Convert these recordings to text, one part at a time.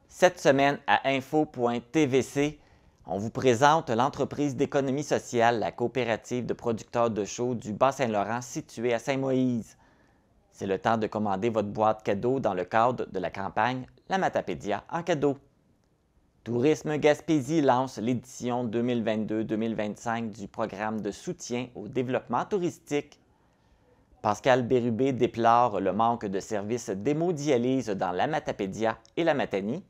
Cette semaine à info.tvc, on vous présente l'entreprise d'économie sociale, la coopérative de producteurs de chaux du Bas-Saint-Laurent située à Saint-Moïse. C'est le temps de commander votre boîte cadeau dans le cadre de la campagne La Matapédia en cadeau. Tourisme Gaspésie lance l'édition 2022-2025 du programme de soutien au développement touristique. Pascal Bérubé déplore le manque de services d'hémodialyse dans la Matapédia et la Matanie.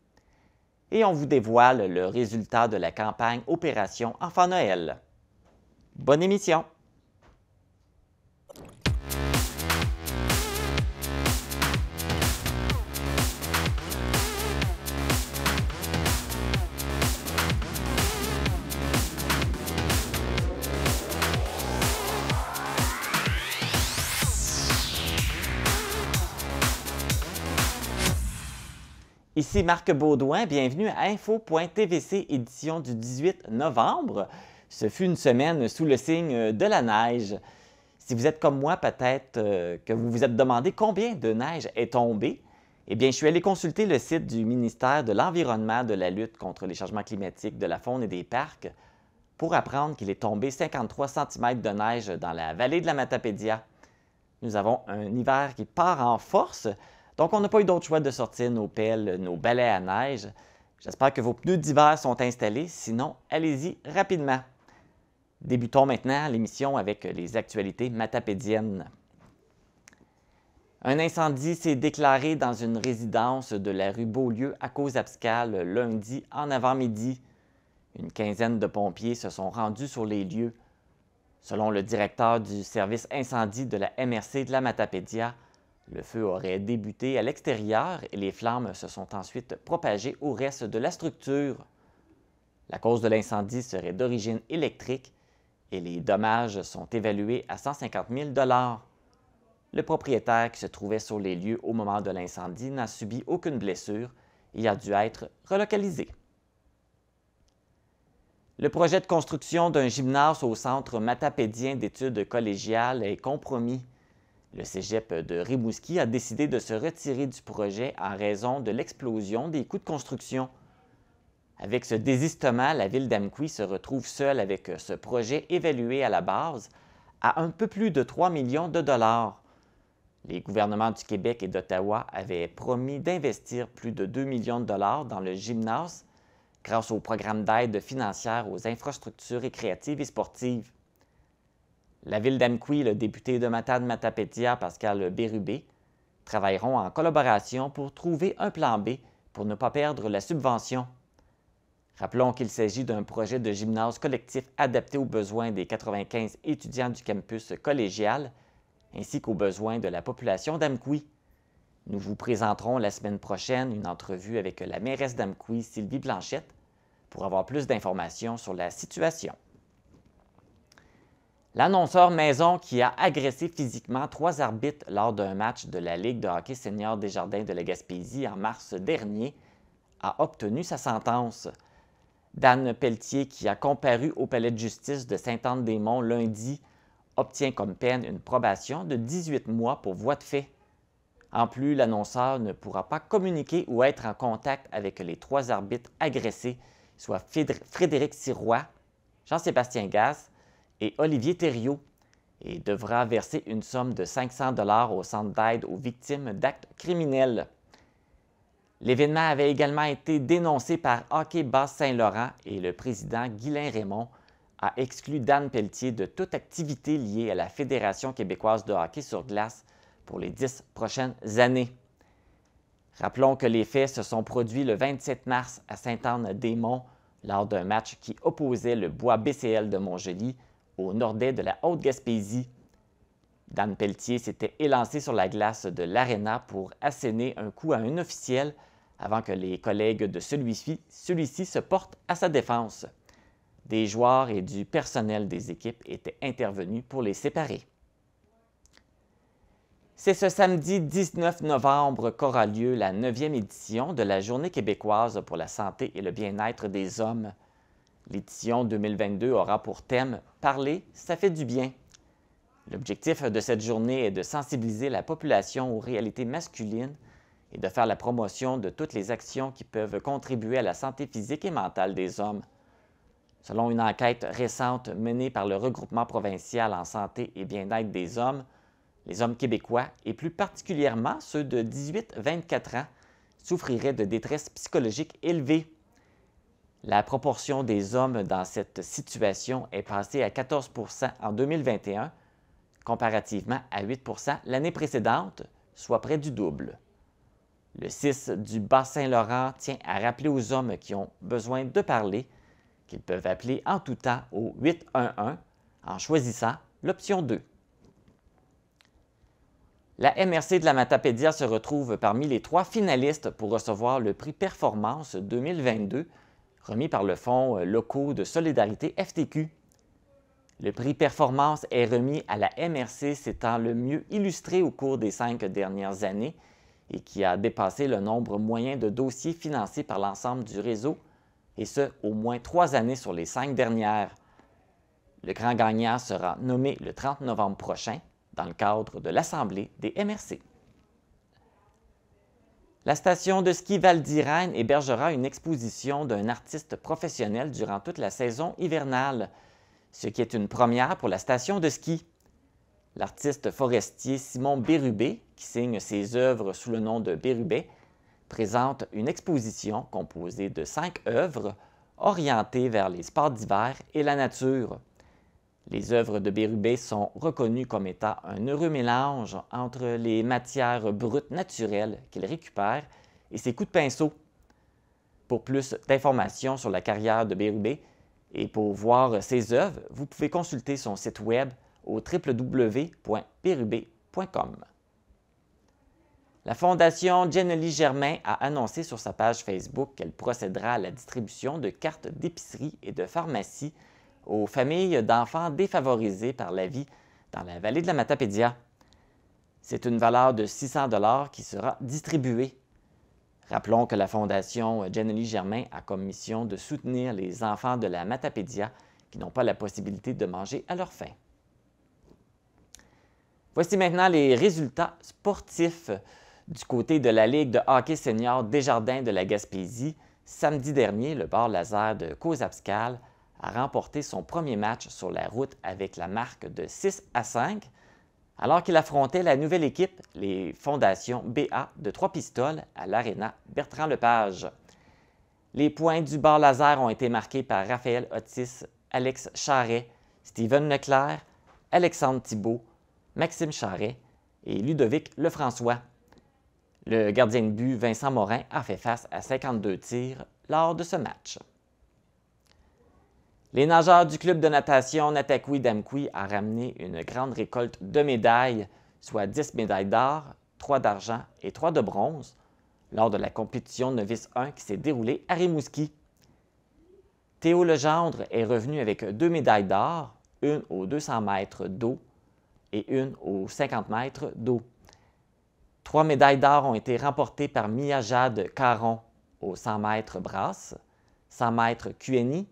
Et on vous dévoile le résultat de la campagne Opération Enfant Noël. Bonne émission! Ici Marc Baudouin, bienvenue à info.tvc, édition du 18 novembre. Ce fut une semaine sous le signe de la neige. Si vous êtes comme moi, peut-être que vous vous êtes demandé combien de neige est tombée. Eh bien, je suis allé consulter le site du ministère de l'Environnement, de la lutte contre les changements climatiques, de la faune et des parcs pour apprendre qu'il est tombé 53 cm de neige dans la vallée de la Matapédia. Nous avons un hiver qui part en force. Donc, on n'a pas eu d'autre choix de sortir nos pelles, nos balais à neige. J'espère que vos pneus d'hiver sont installés, sinon, allez-y rapidement. Débutons maintenant l'émission avec les actualités matapédiennes. Un incendie s'est déclaré dans une résidence de la rue Beaulieu à Caux-Abscal lundi en avant-midi. Une quinzaine de pompiers se sont rendus sur les lieux. Selon le directeur du service incendie de la MRC de la Matapédia, le feu aurait débuté à l'extérieur et les flammes se sont ensuite propagées au reste de la structure. La cause de l'incendie serait d'origine électrique et les dommages sont évalués à 150 000 $. Le propriétaire qui se trouvait sur les lieux au moment de l'incendie n'a subi aucune blessure et a dû être relocalisé. Le projet de construction d'un gymnase au Centre matapédien d'études collégiales est compromis. Le cégep de Rimouski a décidé de se retirer du projet en raison de l'explosion des coûts de construction. Avec ce désistement, la ville d'Amqui se retrouve seule avec ce projet évalué à la base à un peu plus de 3 millions de dollars. Les gouvernements du Québec et d'Ottawa avaient promis d'investir plus de 2 millions de dollars dans le gymnase grâce au programme d'aide financière aux infrastructures récréatives et sportives. La ville d'Amqui, le député de Matane-Matapédia, Pascal Bérubé, travailleront en collaboration pour trouver un plan B pour ne pas perdre la subvention. Rappelons qu'il s'agit d'un projet de gymnase collectif adapté aux besoins des 95 étudiants du campus collégial ainsi qu'aux besoins de la population d'Amqui. Nous vous présenterons la semaine prochaine une entrevue avec la mairesse d'Amqui, Sylvie Blanchette, pour avoir plus d'informations sur la situation. L'annonceur Maison qui a agressé physiquement 3 arbitres lors d'un match de la Ligue de hockey senior Desjardins de la Gaspésie en mars dernier a obtenu sa sentence. Dan Pelletier, qui a comparu au palais de justice de Sainte-Anne-des-Monts lundi, obtient comme peine une probation de 18 mois pour voie de fait. En plus, l'annonceur ne pourra pas communiquer ou être en contact avec les 3 arbitres agressés, soit Frédéric Sirois, Jean-Sébastien Gasse et Olivier Thériault, et devra verser une somme de 500 $ au Centre d'aide aux victimes d'actes criminels. L'événement avait également été dénoncé par Hockey Basse-Saint-Laurent et le président Guylain Raymond a exclu Dan Pelletier de toute activité liée à la Fédération québécoise de hockey sur glace pour les 10 prochaines années. Rappelons que les faits se sont produits le 27 mars à Sainte-Anne-des-Monts lors d'un match qui opposait le Bois BCL de Montjoly au Nordais de la Haute-Gaspésie. Dan Pelletier s'était élancé sur la glace de l'Arena pour asséner un coup à un officiel avant que les collègues de celui-ci se portent à sa défense. Des joueurs et du personnel des équipes étaient intervenus pour les séparer. C'est ce samedi 19 novembre qu'aura lieu la 9e édition de la Journée québécoise pour la santé et le bien-être des hommes. L'édition 2022 aura pour thème « Parler, ça fait du bien ». L'objectif de cette journée est de sensibiliser la population aux réalités masculines et de faire la promotion de toutes les actions qui peuvent contribuer à la santé physique et mentale des hommes. Selon une enquête récente menée par le Regroupement provincial en santé et bien-être des hommes, les hommes québécois, et plus particulièrement ceux de 18-24 ans, souffriraient de détresse psychologique élevée. La proportion des hommes dans cette situation est passée à 14 % en 2021, comparativement à 8 % l'année précédente, soit près du double. Le CIS du Bas-Saint-Laurent tient à rappeler aux hommes qui ont besoin de parler qu'ils peuvent appeler en tout temps au 811 en choisissant l'option 2. La MRC de la Matapédia se retrouve parmi les 3 finalistes pour recevoir le prix Performance 2022 remis par le Fonds locaux de solidarité FTQ. Le prix Performance est remis à la MRC s'étant le mieux illustré au cours des 5 dernières années et qui a dépassé le nombre moyen de dossiers financés par l'ensemble du réseau, et ce, au moins 3 années sur les 5 dernières. Le grand gagnant sera nommé le 30 novembre prochain dans le cadre de l'Assemblée des MRC. La station de ski Val d'Irène hébergera une exposition d'un artiste professionnel durant toute la saison hivernale, ce qui est une première pour la station de ski. L'artiste forestier Simon Bérubé, qui signe ses œuvres sous le nom de Bérubé, présente une exposition composée de 5 œuvres orientées vers les sports d'hiver et la nature. Les œuvres de Bérubé sont reconnues comme étant un heureux mélange entre les matières brutes naturelles qu'il récupère et ses coups de pinceau. Pour plus d'informations sur la carrière de Bérubé et pour voir ses œuvres, vous pouvez consulter son site web au www.bérubé.com. La Fondation Jenny Germain a annoncé sur sa page Facebook qu'elle procédera à la distribution de cartes d'épicerie et de pharmacie aux familles d'enfants défavorisés par la vie dans la vallée de la Matapédia. C'est une valeur de 600 $ qui sera distribuée. Rappelons que la Fondation Jenny Germain a comme mission de soutenir les enfants de la Matapédia qui n'ont pas la possibilité de manger à leur faim. Voici maintenant les résultats sportifs du côté de la Ligue de hockey senior Desjardins de la Gaspésie. Samedi dernier, le Bar Laser de Coz-Abscal a remporté son premier match sur la route avec la marque de 6-5, alors qu'il affrontait la nouvelle équipe, les Fondations BA de Trois-Pistoles, à l'Aréna Bertrand-Lepage. Les points du Bar Laser ont été marqués par Raphaël Otis, Alex Charret, Steven Leclerc, Alexandre Thibault, Maxime Charret et Ludovic Lefrançois. Le gardien de but Vincent Morin a fait face à 52 tirs lors de ce match. Les nageurs du club de natation Natakoui-Damkoui ont ramené une grande récolte de médailles, soit 10 médailles d'or, 3 d'argent et 3 de bronze, lors de la compétition Novice 1 qui s'est déroulée à Rimouski. Théo Legendre est revenu avec 2 médailles d'or, une aux 200 mètres d'eau et une aux 50 mètres d'eau. 3 médailles d'or ont été remportées par Mia Jade Caron aux 100 mètres brasse, 100 mètres QNI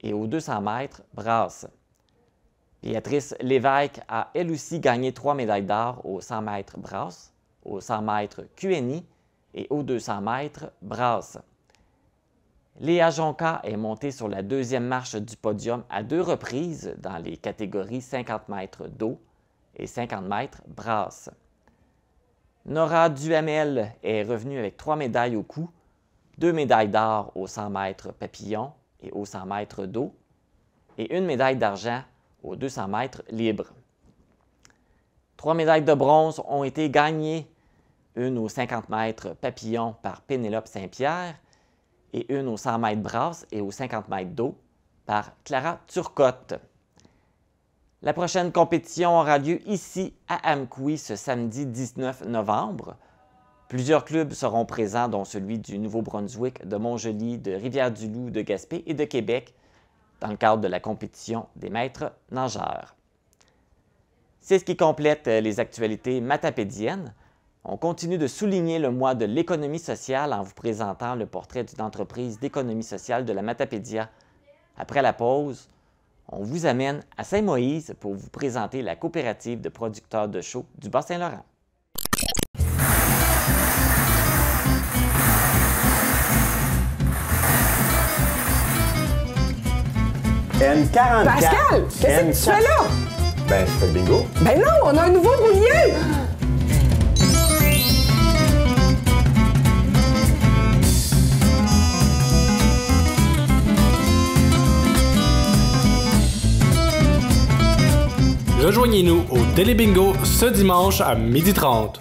et aux 200 mètres brasse. Béatrice Lévesque a elle aussi gagné 3 médailles d'or aux 100 mètres brasse, aux 100 mètres QNI et aux 200 mètres brasse. Léa Jonca est montée sur la 2e marche du podium à 2 reprises dans les catégories 50 mètres d'eau et 50 mètres brasse. Nora Duhamel est revenue avec 3 médailles au cou, 2 médailles d'or aux 100 mètres papillon et aux 100 mètres d'eau, et 1 médaille d'argent aux 200 mètres libres. 3 médailles de bronze ont été gagnées, une aux 50 mètres papillon par Pénélope Saint-Pierre et une aux 100 mètres brasse et aux 50 mètres d'eau par Clara Turcotte. La prochaine compétition aura lieu ici à Amkoui ce samedi 19 novembre. Plusieurs clubs seront présents, dont celui du Nouveau-Brunswick, de Montjoli, de Rivière-du-Loup, de Gaspé et de Québec, dans le cadre de la compétition des maîtres nageurs. C'est ce qui complète les actualités matapédiennes. On continue de souligner le mois de l'économie sociale en vous présentant le portrait d'une entreprise d'économie sociale de la Matapédia. Après la pause, on vous amène à Saint-Moïse pour vous présenter la coopérative de producteurs de chaux du Bas-Saint-Laurent. N44. Pascal, qu'est-ce que tu fais là? Ben, je fais le bingo. Ben non, on a un nouveau brouillé! Rejoignez-nous au Télébingo ce dimanche à 12h30.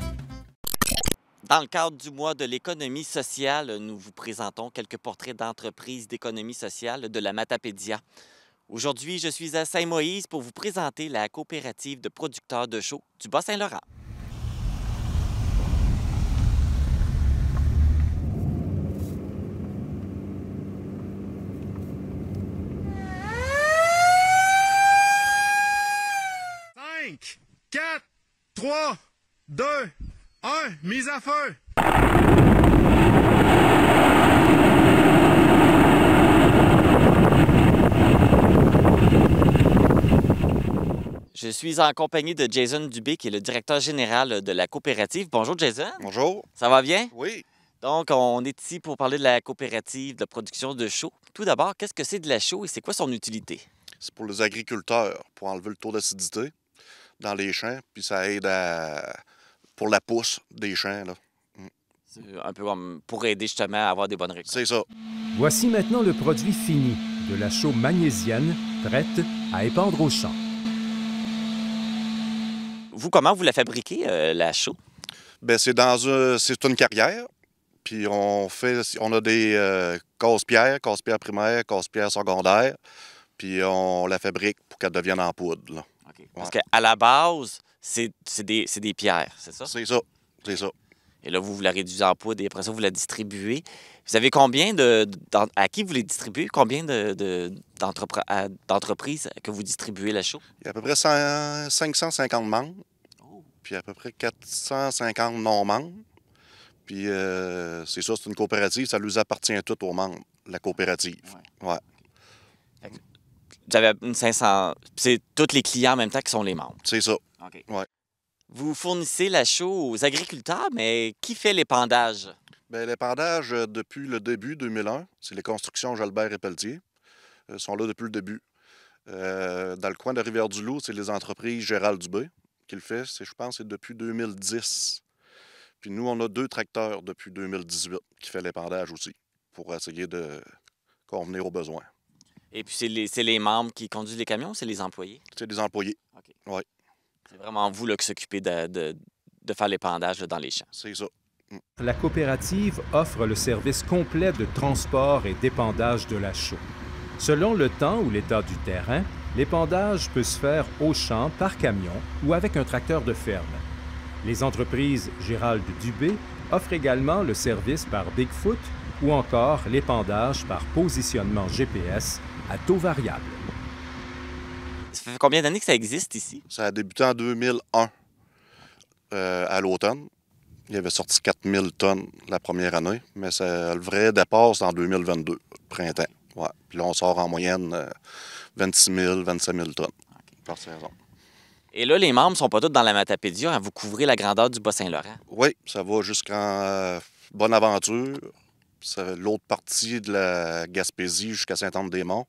Dans le cadre du mois de l'économie sociale, nous vous présentons quelques portraits d'entreprises d'économie sociale de la Matapédia. Aujourd'hui, je suis à Saint-Moïse pour vous présenter la coopérative de producteurs de chaux du Bas-Saint-Laurent. Cinq, 4, 3, 2, 1, mise à feu! Je suis en compagnie de Jason Dubé, qui est le directeur général de la coopérative. Bonjour, Jason. Bonjour. Ça va bien? Oui. Donc, on est ici pour parler de la coopérative de production de chaux. Tout d'abord, qu'est-ce que c'est de la chaux et c'est quoi son utilité? C'est pour les agriculteurs, pour enlever le taux d'acidité dans les champs, puis ça aide pour la pousse des champs. Là. C'est un peu comme pour aider justement à avoir des bonnes récoltes. C'est ça. Voici maintenant le produit fini de la chaux magnésienne, prête à épandre au champ. Vous, comment vous la fabriquez, la chaux? Bien, c'est une carrière, puis on a des casse-pierres primaires, casse-pierres secondaires, puis on la fabrique pour qu'elle devienne en poudre. Là. Okay. Parce qu'à la base, c'est des pierres, c'est ça? C'est ça, c'est ça. Et là, vous la réduisez en poudre et après ça, vous la distribuez. Vous avez combien à qui vous les distribuez? Combien d'entreprises que vous distribuez la chaux? Il y a à peu près 550 membres, puis à peu près 450 non-membres. Puis c'est ça, c'est une coopérative, ça nous appartient tout aux membres, la coopérative. Ouais. Vous avez une 500... C'est tous les clients en même temps qui sont les membres? C'est ça. OK. Ouais. Vous fournissez la chaux aux agriculteurs, mais qui fait l'épandage? Bien, l'épandage, depuis le début 2001, c'est les constructions Jalbert et Pelletier. Ils sont là depuis le début. Dans le coin de Rivière-du-Loup, c'est les entreprises Gérald Dubé qui le fait. Je pense que c'est depuis 2010. Puis nous, on a 2 tracteurs depuis 2018 qui fait l'épandage aussi pour essayer de convenir aux besoins. Et puis, c'est les membres qui conduisent les camions ou c'est les employés? C'est des employés. OK. Oui. C'est vraiment vous là, qui s'occupez de faire l'épandage là, dans les champs. C'est ça. La coopérative offre le service complet de transport et d'épandage de la chaux. Selon le temps ou l'état du terrain, l'épandage peut se faire au champ, par camion ou avec un tracteur de ferme. Les entreprises Gérald Dubé offrent également le service par Bigfoot ou encore l'épandage par positionnement GPS à taux variable. Ça fait combien d'années que ça existe ici? Ça a débuté en 2001, à l'automne. Il y avait sorti 4000 tonnes la première année, mais le vrai départ, c'est en 2022, printemps. Ouais. Puis là, on sort en moyenne 26 000, 27 000 tonnes par saison. Et là, les membres ne sont pas tous dans la Matapédia, hein? Vous couvrez la grandeur du Bas-Saint-Laurent. Oui, ça va jusqu'en Bonaventure. L'autre partie de la Gaspésie jusqu'à Saint-Anne-des-Monts.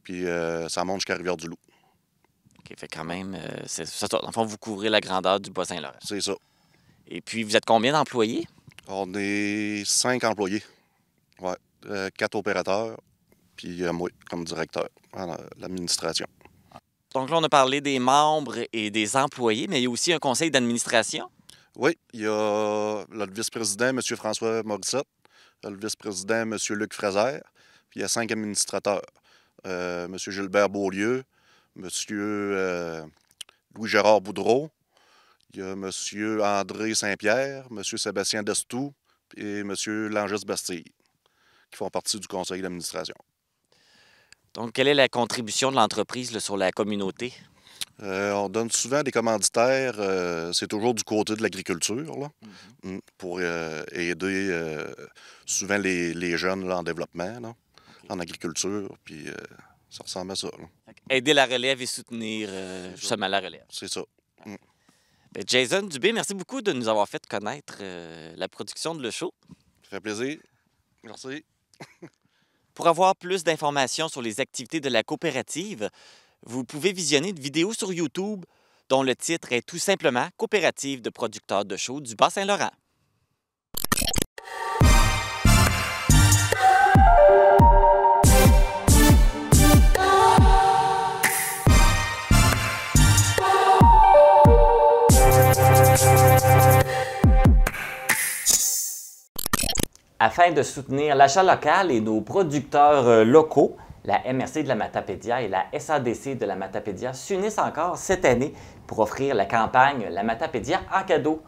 Puis ça monte jusqu'à Rivière-du-Loup. OK, fait quand même, c'est ça. Enfin, vous couvrez la grandeur du Bas-Saint-Laurent. C'est ça. Et puis, vous êtes combien d'employés? On est 5 employés. Ouais. 4 opérateurs, puis moi, comme directeur, à l'administration. Donc là, on a parlé des membres et des employés, mais il y a aussi un conseil d'administration. Oui, il y a le vice-président, M. François Morissette, le vice-président, M. Luc Fraser, puis il y a 5 administrateurs. M. Gilbert Beaulieu, M. Louis-Gérard Boudreau, il y a M. André Saint-Pierre, M. Sébastien Destou et M. Langis-Bastille, qui font partie du conseil d'administration. Donc, quelle est la contribution de l'entreprise là, sur la communauté? On donne souvent des commanditaires, c'est toujours du côté de l'agriculture, là, pour aider souvent les jeunes là, en développement, là, en agriculture, puis ça ressemble à ça. Là. Aider la relève et soutenir justement la relève. C'est ça. Bien, Jason Dubé, merci beaucoup de nous avoir fait connaître la production de Le Chaux. Ça fait plaisir. Merci. Pour avoir plus d'informations sur les activités de la coopérative, vous pouvez visionner une vidéo sur YouTube dont le titre est tout simplement « Coopérative de producteurs de chaux du Bas-Saint-Laurent ». Afin de soutenir l'achat local et nos producteurs locaux, la MRC de la Matapédia et la SADC de la Matapédia s'unissent encore cette année pour offrir la campagne La Matapédia en cadeau.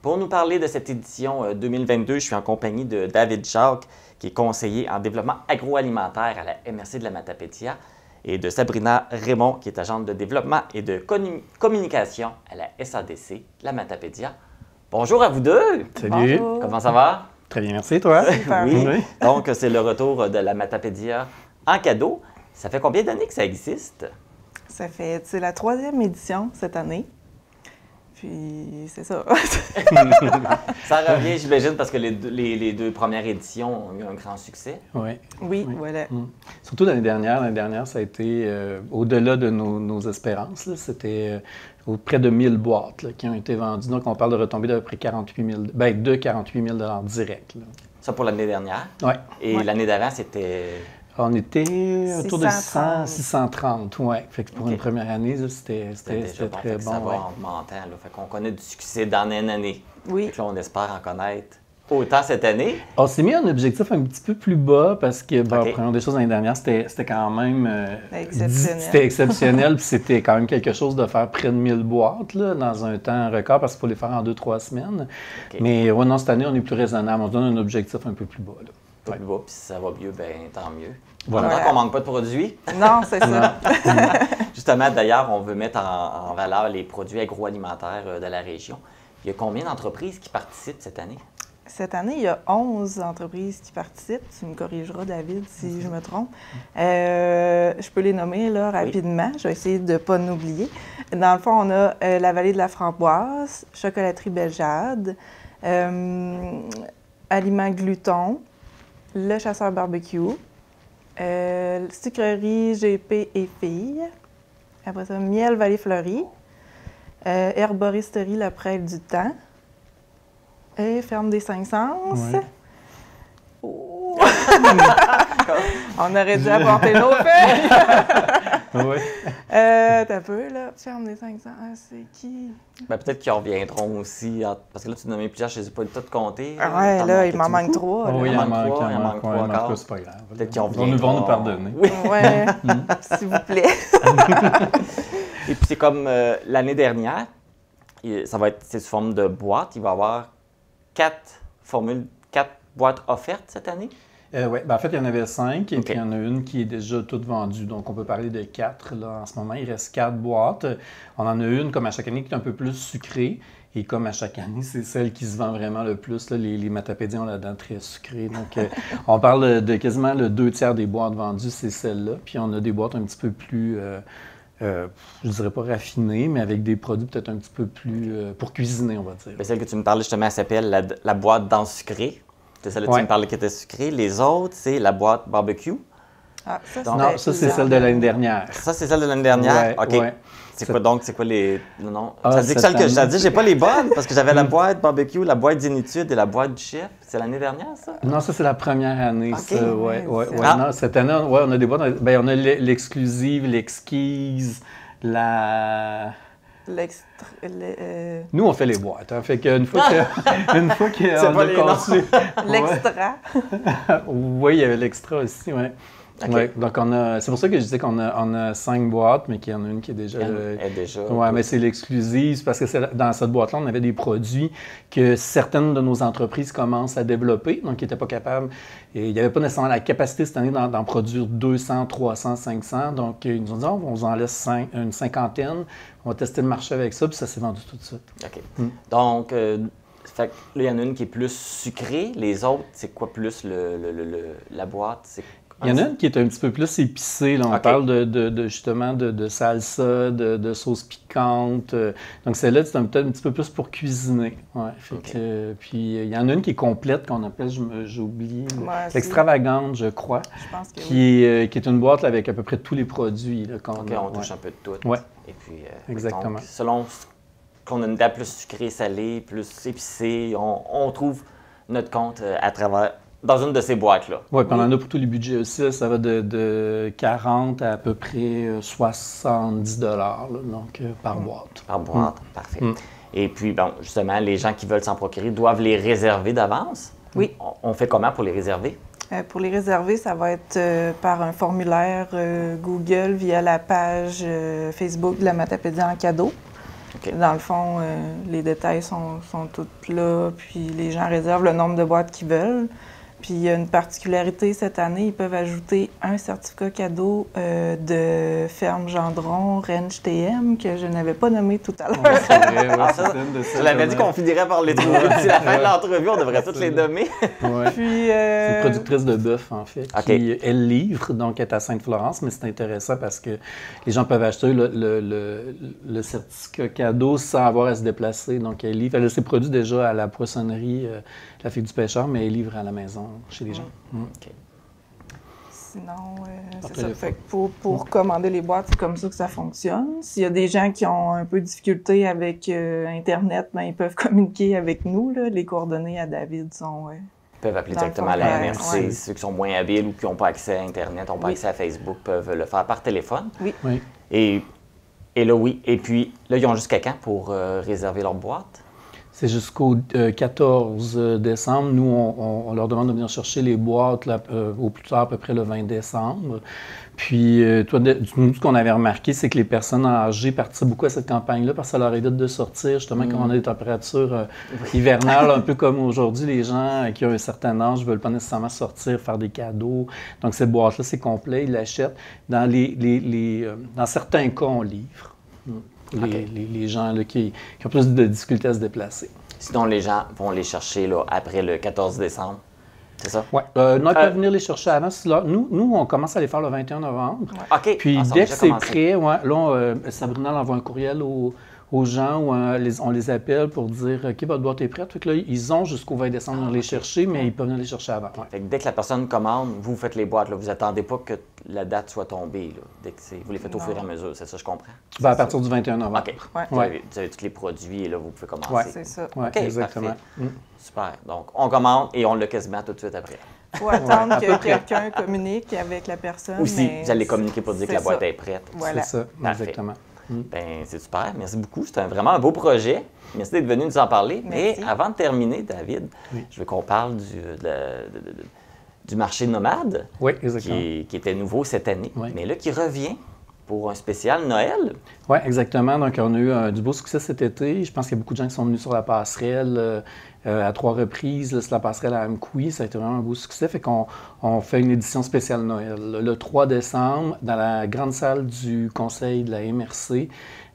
Pour nous parler de cette édition 2022, je suis en compagnie de David Jacques, qui est conseiller en développement agroalimentaire à la MRC de la Matapédia, et de Sabrina Raymond, qui est agente de développement et de communication à la SADC de la Matapédia. Bonjour à vous deux! Salut! Bonjour. Comment ça va? Très bien, merci, toi? Oui. Donc, c'est le retour de la Matapédia en cadeau. Ça fait combien d'années que ça existe? C'est la 3e édition cette année. Puis, c'est ça. Ça revient, j'imagine, parce que les deux premières éditions ont eu un grand succès. Oui. Oui, voilà. Surtout l'année dernière, ça a été au-delà de nos espérances. C'était près de 1000 boîtes là, qui ont été vendues. Donc, on parle de retombées d'à peu près 48 000 direct. Là. Ça pour l'année dernière. Oui. Et l'année d'avant, c'était... On était autour de 630. 630, oui. Fait que pour une première année, c'était très Ça bon. va en augmentant. Là. Fait qu'on connaît du succès d'année en année. Oui. Fait que là, on espère en connaître autant cette année. On s'est mis un objectif un petit peu plus bas parce que, OK. prenons des choses l'année dernière, c'était quand même Exceptionnel. C'était exceptionnel, puis c'était quand même quelque chose de faire près de 1000 boîtes là, dans un temps record parce qu'il faut les faire en 2-3 semaines. OK. Mais ouais, non, cette année, on est plus raisonnable. On se donne un objectif un peu plus bas. Là. Un peu plus bas, puis si ça va mieux, ben tant mieux. Voilà. Tant qu'on manque pas de produits. Non, c'est ça. Justement, d'ailleurs, on veut mettre en valeur les produits agroalimentaires de la région. Il y a combien d'entreprises qui participent cette année? Cette année, il y a 11 entreprises qui participent. Tu me corrigeras, David, si je me trompe. Je peux les nommer là, rapidement. Je vais essayer de ne pas en oublier. Dans le fond, on a la Vallée de la Framboise, Chocolaterie Bellegarde, Aliments Gluton, Le Chasseur Barbecue, Sucrerie GP et Filles. Après ça, Miel Vallée Fleurie, Herboristerie La Prêle du Temps et Ferme des Cinq Sens. Ouais. Oh. On aurait dû apporter nos feuilles! Oui. T'as peu, là. Ferme des 500. Ah, c'est qui? Ben, peut-être qu'ils reviendront aussi. Parce que là, tu nommais plusieurs, je ne les ai pas toutes comptées. Ah ouais, T'en là, il manquais-tu m'en manque beaucoup? 3. Oui, il en en manque manque, trois, il en manque. trois Ouais, encore. en tout cas, c'est pas grave. Peut-être qu'ils Ils vont reviendront. nous pardonner. Oui. Ouais, s'il vous plaît. Et puis, c'est comme l'année dernière, c'est sous forme de boîte. Il va y avoir 4 boîtes offertes cette année. Oui, en fait, il y en avait 5 et OK. puis il y en a une qui est déjà toute vendue. Donc, on peut parler de 4 là, en ce moment. Il reste 4 boîtes. On en a une, comme à chaque année, qui est un peu plus sucrée. Et comme à chaque année, c'est celle qui se vend vraiment le plus. Là. Les Matapédiens ont la dent très sucrée. Donc, on parle de quasiment le 2/3 des boîtes vendues, c'est celle-là. Puis, on a des boîtes un petit peu plus, je dirais pas raffinées, mais avec des produits peut-être un petit peu plus pour cuisiner, on va dire. Ben, celle que tu me parlais justement, elle s'appelle la boîte dans sucré. C'est celle-là que tu Ouais. me parlais qui était sucrée. Les autres, c'est la boîte barbecue. Ah, ça, Donc- Non, ça, c'est celle de l'année dernière. Ça, c'est celle de l'année dernière? Ouais, OK. ouais. C'est quoi donc? C'est quoi les. Non. Ah, ça dit que cette celle que j'ai année. dit, j'ai pas les bonnes parce que j'avais la boîte barbecue, la boîte Zénitude et la boîte du chef. C'est l'année dernière, ça? Non, ça, c'est la première année, OK. ça. Ouais. Ah. Non, cette année, on a des boîtes. Ben, on a l'exclusive, l'exquise, la... Nous, on fait les boîtes. Hein. Fait qu'une fois une fois qu'on C'est pas a les noms. conçu... L'extra. Oui, il y avait l'extra aussi, oui. OK. Ouais, donc, c'est pour ça que je disais qu'on a 5 boîtes, mais qu'il y en a une qui est déjà... Elle est déjà. Oui, mais c'est l'exclusive, parce que dans cette boîte-là, on avait des produits que certaines de nos entreprises commencent à développer, donc ils n'étaient pas capables. Et il n'y avait pas nécessairement la capacité cette année d'en produire 200, 300, 500. Donc, ils nous ont dit, on vous en laisse une cinquantaine, on va tester le marché avec ça, puis ça s'est vendu tout de suite. OK. Donc, fait que là, il y en a une qui est plus sucrée. Les autres, c'est quoi plus la boîte? Il y en a une qui est un petit peu plus épicée. Là. On parle justement de salsa, de sauce piquante. Donc celle-là, c'est peut-être un petit peu plus pour cuisiner. Ouais, puis il y en a une qui est complète, qu'on appelle, j'ai oublié, l'extravagante, je crois, qui est une boîte là, avec à peu près tous les produits. Là, on touche un peu de tout. Ouais. Et puis, exactement. Donc, selon qu'on a une date plus sucrée, salée, plus épicée, on trouve notre compte à travers... dans une de ces boîtes-là. Oui, puis on en a pour tous les budgets aussi. Ça va de 40 à peu près 70 $ donc par boîte. Par boîte, parfait. Et puis, bon, justement, les gens qui veulent s'en procurer doivent les réserver d'avance. Oui. On fait comment pour les réserver? Pour les réserver, ça va être par un formulaire Google via la page Facebook de la Matapédia en cadeau. Okay. Dans le fond, les détails sont tous là, puis les gens réservent le nombre de boîtes qu'ils veulent. Puis il y a une particularité cette année, ils peuvent ajouter un certificat cadeau de Ferme Gendron Ranch TM que je n'avais pas nommé tout à l'heure. C'est vrai, je l'avais dit qu'on finirait par les trouver. D'ici la fin de l'entrevue, on devrait toutes les nommer. Ouais. Puis, c'est une productrice de bœuf, en fait, qui, elle, livre, donc elle est à Sainte-Florence, mais c'est intéressant parce que les gens peuvent acheter le certificat cadeau sans avoir à se déplacer. Donc elle livre, elle a ses produits déjà à la poissonnerie La Fille du Pêcheur, mais elle livre à la maison chez les gens. Okay. Sinon, c'est ça. Fait que pour commander les boîtes, c'est comme ça que ça fonctionne. S'il y a des gens qui ont un peu de difficulté avec Internet, ben, ils peuvent communiquer avec nous. Là. Les coordonnées à David sont... Ils peuvent appeler directement à la MRC. Ceux qui sont moins habiles ou qui n'ont pas accès à Internet, n'ont pas accès à Facebook, peuvent le faire par téléphone. Oui. Et là, oui. Et puis, là, ils ont jusqu'à quand pour réserver leur boîte? C'est jusqu'au 14 décembre. Nous, on leur demande de venir chercher les boîtes là, au plus tard, à peu près le 20 décembre. Puis, nous, ce qu'on avait remarqué, c'est que les personnes âgées participaient beaucoup à cette campagne-là parce que ça leur évite de sortir, justement, quand on a des températures hivernales, un peu comme aujourd'hui, les gens qui ont un certain âge ne veulent pas nécessairement sortir, faire des cadeaux. Donc, cette boîte-là, c'est complet, ils l'achètent. Dans certains cas, on livre. Les gens là, qui ont plus de difficultés à se déplacer. Sinon, les gens vont les chercher là, après le 14 décembre, c'est ça? Oui. Non, ils peuvent venir les chercher avant. Nous, on commence à les faire le 21 novembre. OK. Puis dès que c'est prêt, là, Sabrina envoie un courriel aux gens où on les appelle pour dire « OK, votre boîte est prête ». Fait que là, ils ont jusqu'au 20 décembre pour les chercher, mais ils peuvent venir les chercher avant. Ouais. Fait que dès que la personne commande, vous faites les boîtes. Là. Vous n'attendez pas que la date soit tombée. Là. Dès que vous les faites au fur et à mesure. C'est ça, je comprends? Ben, à partir du 21 novembre. OK. Vous avez tous les produits et là, vous pouvez commencer. Oui, c'est ça. Ouais, OK, exactement. Super. Donc, on commande et on l'a quasiment tout de suite après. Il faut attendre que quelqu'un communique avec la personne. Ou si vous allez communiquer pour dire que la boîte est prête. Voilà. C'est ça, exactement. Ben, c'est super. Merci beaucoup. C'était vraiment un beau projet. Merci d'être venu nous en parler. Merci. Mais avant de terminer, David, je veux qu'on parle du marché nomade. Oui, exactement. Qui était nouveau cette année, mais là, qui revient pour un spécial Noël. Oui, exactement. Donc, on a eu du beau succès cet été. Je pense qu'il y a beaucoup de gens qui sont venus sur la passerelle à 3 reprises. Là, sur la passerelle à Amqui, ça a été vraiment un beau succès. Fait qu'on fait une édition spéciale Noël. Le 3 décembre, dans la grande salle du conseil de la MRC,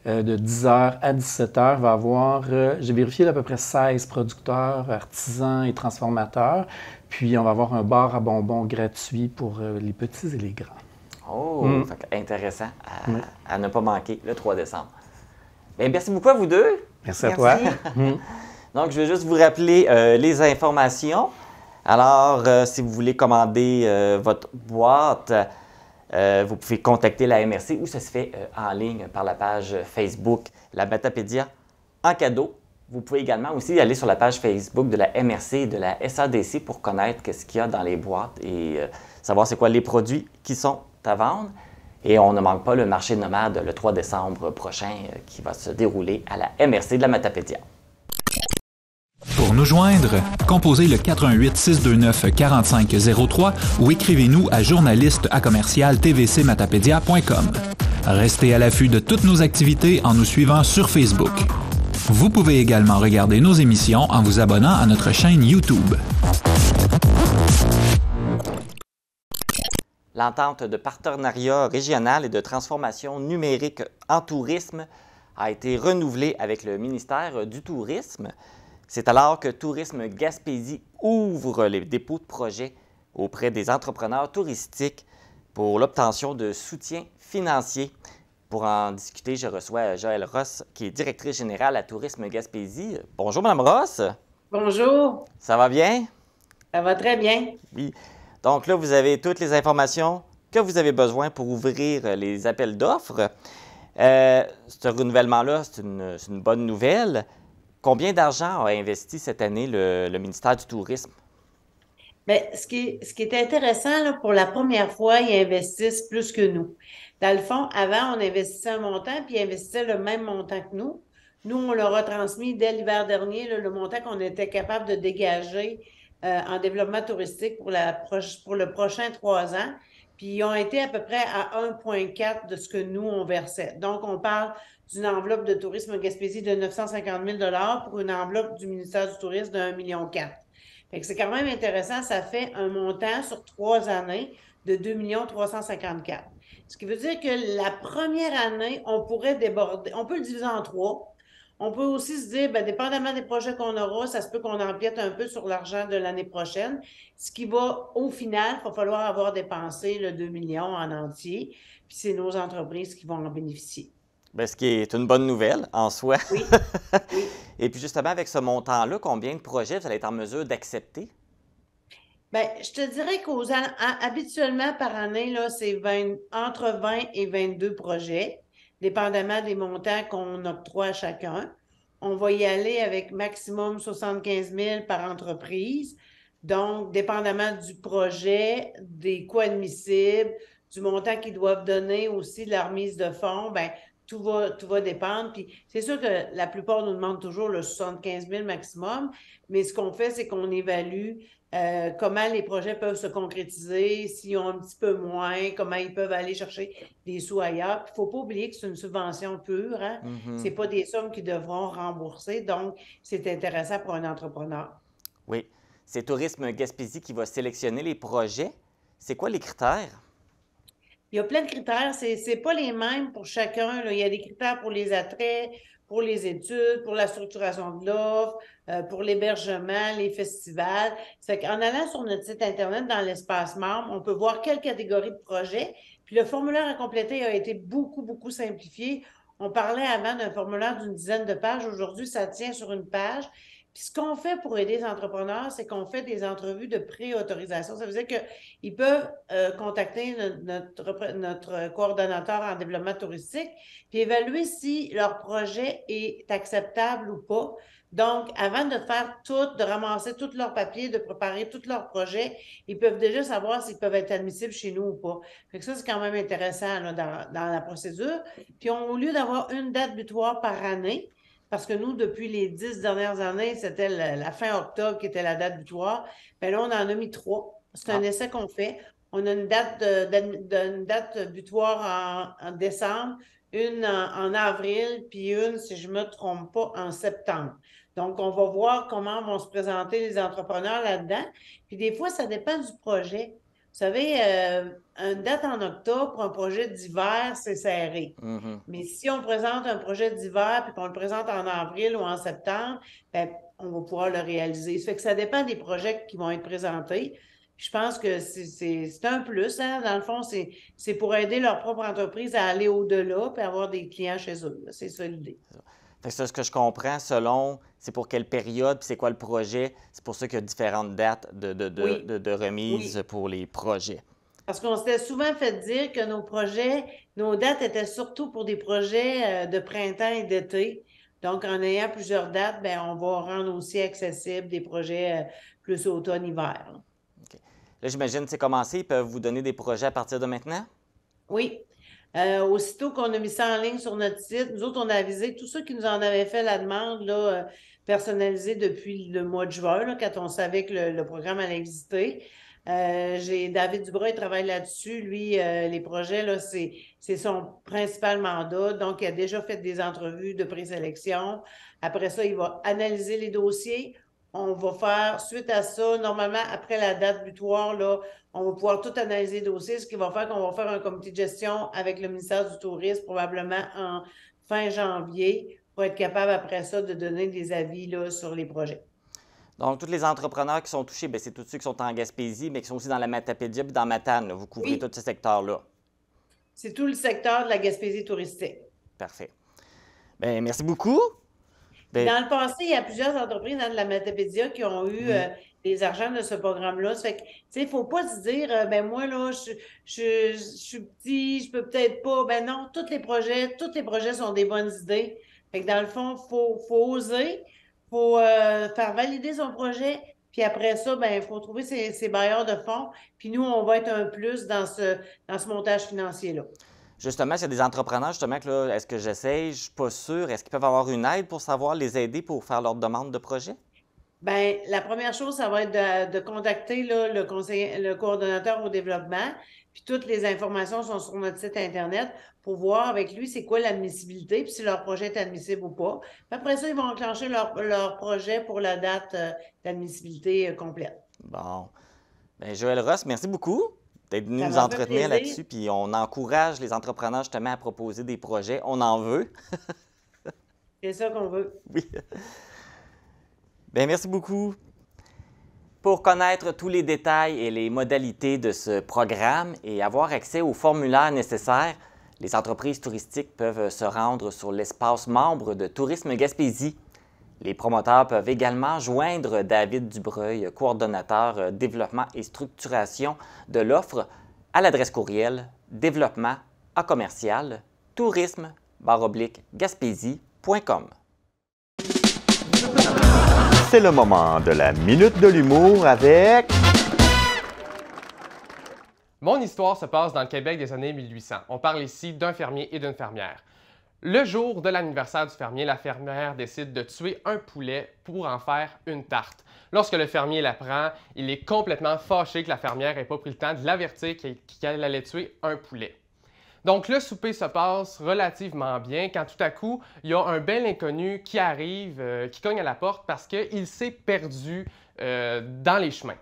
de 10h à 17h, va avoir, j'ai vérifié, à peu près 16 producteurs, artisans et transformateurs. Puis, on va avoir un bar à bonbons gratuit pour les petits et les grands. Oh, intéressant à ne pas manquer le 3 décembre. Bien, merci beaucoup à vous deux. Merci à toi. Donc, je vais juste vous rappeler les informations. Alors, si vous voulez commander votre boîte, vous pouvez contacter la MRC ou ça se fait en ligne par la page Facebook La Matapédia en cadeau. Vous pouvez également aussi aller sur la page Facebook de la MRC et de la SADC pour connaître ce qu'il y a dans les boîtes et savoir c'est quoi les produits qui sont à vendre. Et on ne manque pas le marché nomade le 3 décembre prochain qui va se dérouler à la MRC de la Matapédia. Pour nous joindre, composez le 418-629-4503 ou écrivez-nous à journaliste@tvcmatapedia.com. Restez à l'affût de toutes nos activités en nous suivant sur Facebook. Vous pouvez également regarder nos émissions en vous abonnant à notre chaîne YouTube. L'entente de partenariat régional et de transformation numérique en tourisme a été renouvelée avec le ministère du Tourisme. C'est alors que Tourisme Gaspésie ouvre les dépôts de projets auprès des entrepreneurs touristiques pour l'obtention de soutien financier. Pour en discuter, je reçois Joëlle Ross, qui est directrice générale à Tourisme Gaspésie. Bonjour, Mme Ross. Bonjour. Ça va bien? Ça va très bien. Oui. Donc là, vous avez toutes les informations que vous avez besoin pour ouvrir les appels d'offres. Ce renouvellement-là, c'est une bonne nouvelle. Combien d'argent a investi cette année le ministère du Tourisme? Bien, ce qui est intéressant, là, pour la première fois, ils investissent plus que nous. Dans le fond, avant, on investissait un montant, puis ils investissaient le même montant que nous. Nous, on leur a transmis dès l'hiver dernier là, le montant qu'on était capable de dégager en développement touristique pour le prochain 3 ans. Puis ils ont été à peu près à 1,4 de ce que nous, on versait. Donc, on parle d'une enveloppe de tourisme Gaspésie de 950 000 pour une enveloppe du ministère du Tourisme de 1,4 million. Fait que c'est quand même intéressant. Ça fait un montant sur 3 années de 2 354 000. Ce qui veut dire que la première année, on pourrait déborder. On peut le diviser en 3. On peut aussi se dire, bien, dépendamment des projets qu'on aura, ça se peut qu'on empiète un peu sur l'argent de l'année prochaine. Ce qui va, au final, il va falloir avoir dépensé le 2 millions en entier. Puis c'est nos entreprises qui vont en bénéficier. Bien, ce qui est une bonne nouvelle en soi. Oui. Oui. Et puis justement, avec ce montant-là, combien de projets vous allez être en mesure d'accepter? Bien, je te dirais qu'habituellement, par année, là, c'est entre 20 et 22 projets, dépendamment des montants qu'on octroie à chacun. On va y aller avec maximum 75 000 par entreprise. Donc, dépendamment du projet, des coûts admissibles, du montant qu'ils doivent donner aussi de la remise de fonds, bien, tout va dépendre. Puis c'est sûr que la plupart nous demandent toujours le 75 000 maximum, mais ce qu'on fait, c'est qu'on évalue comment les projets peuvent se concrétiser, s'ils ont un petit peu moins, comment ils peuvent aller chercher des sous ailleurs. Il ne faut pas oublier que c'est une subvention pure. Hein? Ce n'est pas des sommes qu'ils devront rembourser. Donc, c'est intéressant pour un entrepreneur. Oui. C'est Tourisme Gaspésie qui va sélectionner les projets. C'est quoi les critères? Il y a plein de critères. C'est pas les mêmes pour chacun. Là. Il y a des critères pour les attraits, pour les études, pour la structuration de l'offre, pour l'hébergement, les festivals. C'est qu'en allant sur notre site Internet, dans l'espace membre, on peut voir quelle catégorie de projets. Puis le formulaire à compléter a été beaucoup, beaucoup simplifié. On parlait avant d'un formulaire d'une dizaine de pages. Aujourd'hui, ça tient sur une page. Puis ce qu'on fait pour aider les entrepreneurs, c'est qu'on fait des entrevues de pré-autorisation. Ça veut dire qu'ils peuvent contacter notre coordonnateur en développement touristique puis évaluer si leur projet est acceptable ou pas. Donc, avant de faire de ramasser tous leurs papiers, de préparer tous leurs projets, ils peuvent déjà savoir s'ils peuvent être admissibles chez nous ou pas. Fait que ça, c'est quand même intéressant là, dans la procédure. Puis, au lieu d'avoir une date butoir par année, parce que nous, depuis les 10 dernières années, c'était la fin octobre qui était la date butoir. Bien là, on en a mis 3. C'est un essai qu'on fait. On a une date butoir en décembre, une en avril, puis une, si je ne me trompe pas, en septembre. Donc, on va voir comment vont se présenter les entrepreneurs là-dedans. Puis des fois, ça dépend du projet. Vous savez, une date en octobre pour un projet d'hiver, c'est serré. Mais si on présente un projet d'hiver puis qu'on le présente en avril ou en septembre, bien, on va pouvoir le réaliser. Ça fait que ça dépend des projets qui vont être présentés. Puis je pense que c'est un plus. Hein? Dans le fond, c'est pour aider leur propre entreprise à aller au-delà et avoir des clients chez eux. C'est ça l'idée. Fait que ça, ce que je comprends, c'est pour quelle période, puis c'est quoi le projet. C'est pour ça qu'il y a différentes dates de remise pour les projets. Parce qu'on s'était souvent fait dire que nos dates étaient surtout pour des projets de printemps et d'été. Donc, en ayant plusieurs dates, bien, on va rendre aussi accessibles des projets plus automne-hiver. OK. Là, j'imagine que c'est commencé. Ils peuvent vous donner des projets à partir de maintenant? Oui. Aussitôt qu'on a mis ça en ligne sur notre site, nous autres, on a avisé tous ceux qui nous en avaient fait la demande là, personnalisée depuis le mois de juin, là, quand on savait que le programme allait exister. J'ai David Dubras, il travaille là-dessus. Lui, les projets, là, c'est son principal mandat. Donc, il a déjà fait des entrevues de présélection. Après ça, il va analyser les dossiers. On va faire, suite à ça, normalement, après la date butoir, là, on va pouvoir tout analyser les dossiers, ce qui va faire qu'on va faire un comité de gestion avec le ministère du Tourisme, probablement en fin janvier, pour être capable, après ça, de donner des avis là, sur les projets. Donc, tous les entrepreneurs qui sont touchés, bien, c'est tous ceux qui sont en Gaspésie, mais qui sont aussi dans la Matapédia puis dans Matane. Là. Vous couvrez tous ces secteurs-là. C'est tout le secteur de la Gaspésie touristique. Parfait. Bien, merci beaucoup. Dans le passé, il y a plusieurs entreprises dans la Matapédia qui ont eu des argents de ce programme-là. Ça fait que, tu sais, il ne faut pas se dire, ben moi, là, je suis petit, je peux peut-être pas. Ben non, tous les projets sont des bonnes idées. Fait que dans le fond, faut oser, faut faire valider son projet, puis après ça, ben il faut trouver ses bailleurs de fonds. Puis nous, on va être un plus dans ce montage financier-là. Justement, s'il y a des entrepreneurs, justement, que là, est-ce que j'essaye? Je ne suis pas sûre. Est-ce qu'ils peuvent avoir une aide pour savoir les aider pour faire leur demande de projet? Bien, la première chose, ça va être de contacter là, le coordonnateur au développement. Puis toutes les informations sont sur notre site Internet pour voir avec lui c'est quoi l'admissibilité, puis si leur projet est admissible ou pas. Puis après ça, ils vont enclencher leur projet pour la date d'admissibilité complète. Bon. Bien, Joëlle Ross, merci beaucoup d'être venu nous entretenir là-dessus. Puis on encourage les entrepreneurs justement à proposer des projets. On en veut. C'est ça qu'on veut. Oui. Bien, merci beaucoup. Pour connaître tous les détails et les modalités de ce programme et avoir accès aux formulaires nécessaires, les entreprises touristiques peuvent se rendre sur l'espace membre de Tourisme Gaspésie. Les promoteurs peuvent également joindre David Dubreuil, coordonnateur développement et structuration de l'offre, à l'adresse courriel développement@tourisme-gaspésie.com. C'est le moment de la Minute de l'humour avec... Mon histoire se passe dans le Québec des années 1800. On parle ici d'un fermier et d'une fermière. Le jour de l'anniversaire du fermier, la fermière décide de tuer un poulet pour en faire une tarte. Lorsque le fermier l'apprend, il est complètement fâché que la fermière n'ait pas pris le temps de l'avertir qu'elle allait tuer un poulet. Donc le souper se passe relativement bien quand tout à coup, il y a un bel inconnu qui arrive, qui cogne à la porte parce qu'il s'est perdu dans les chemins.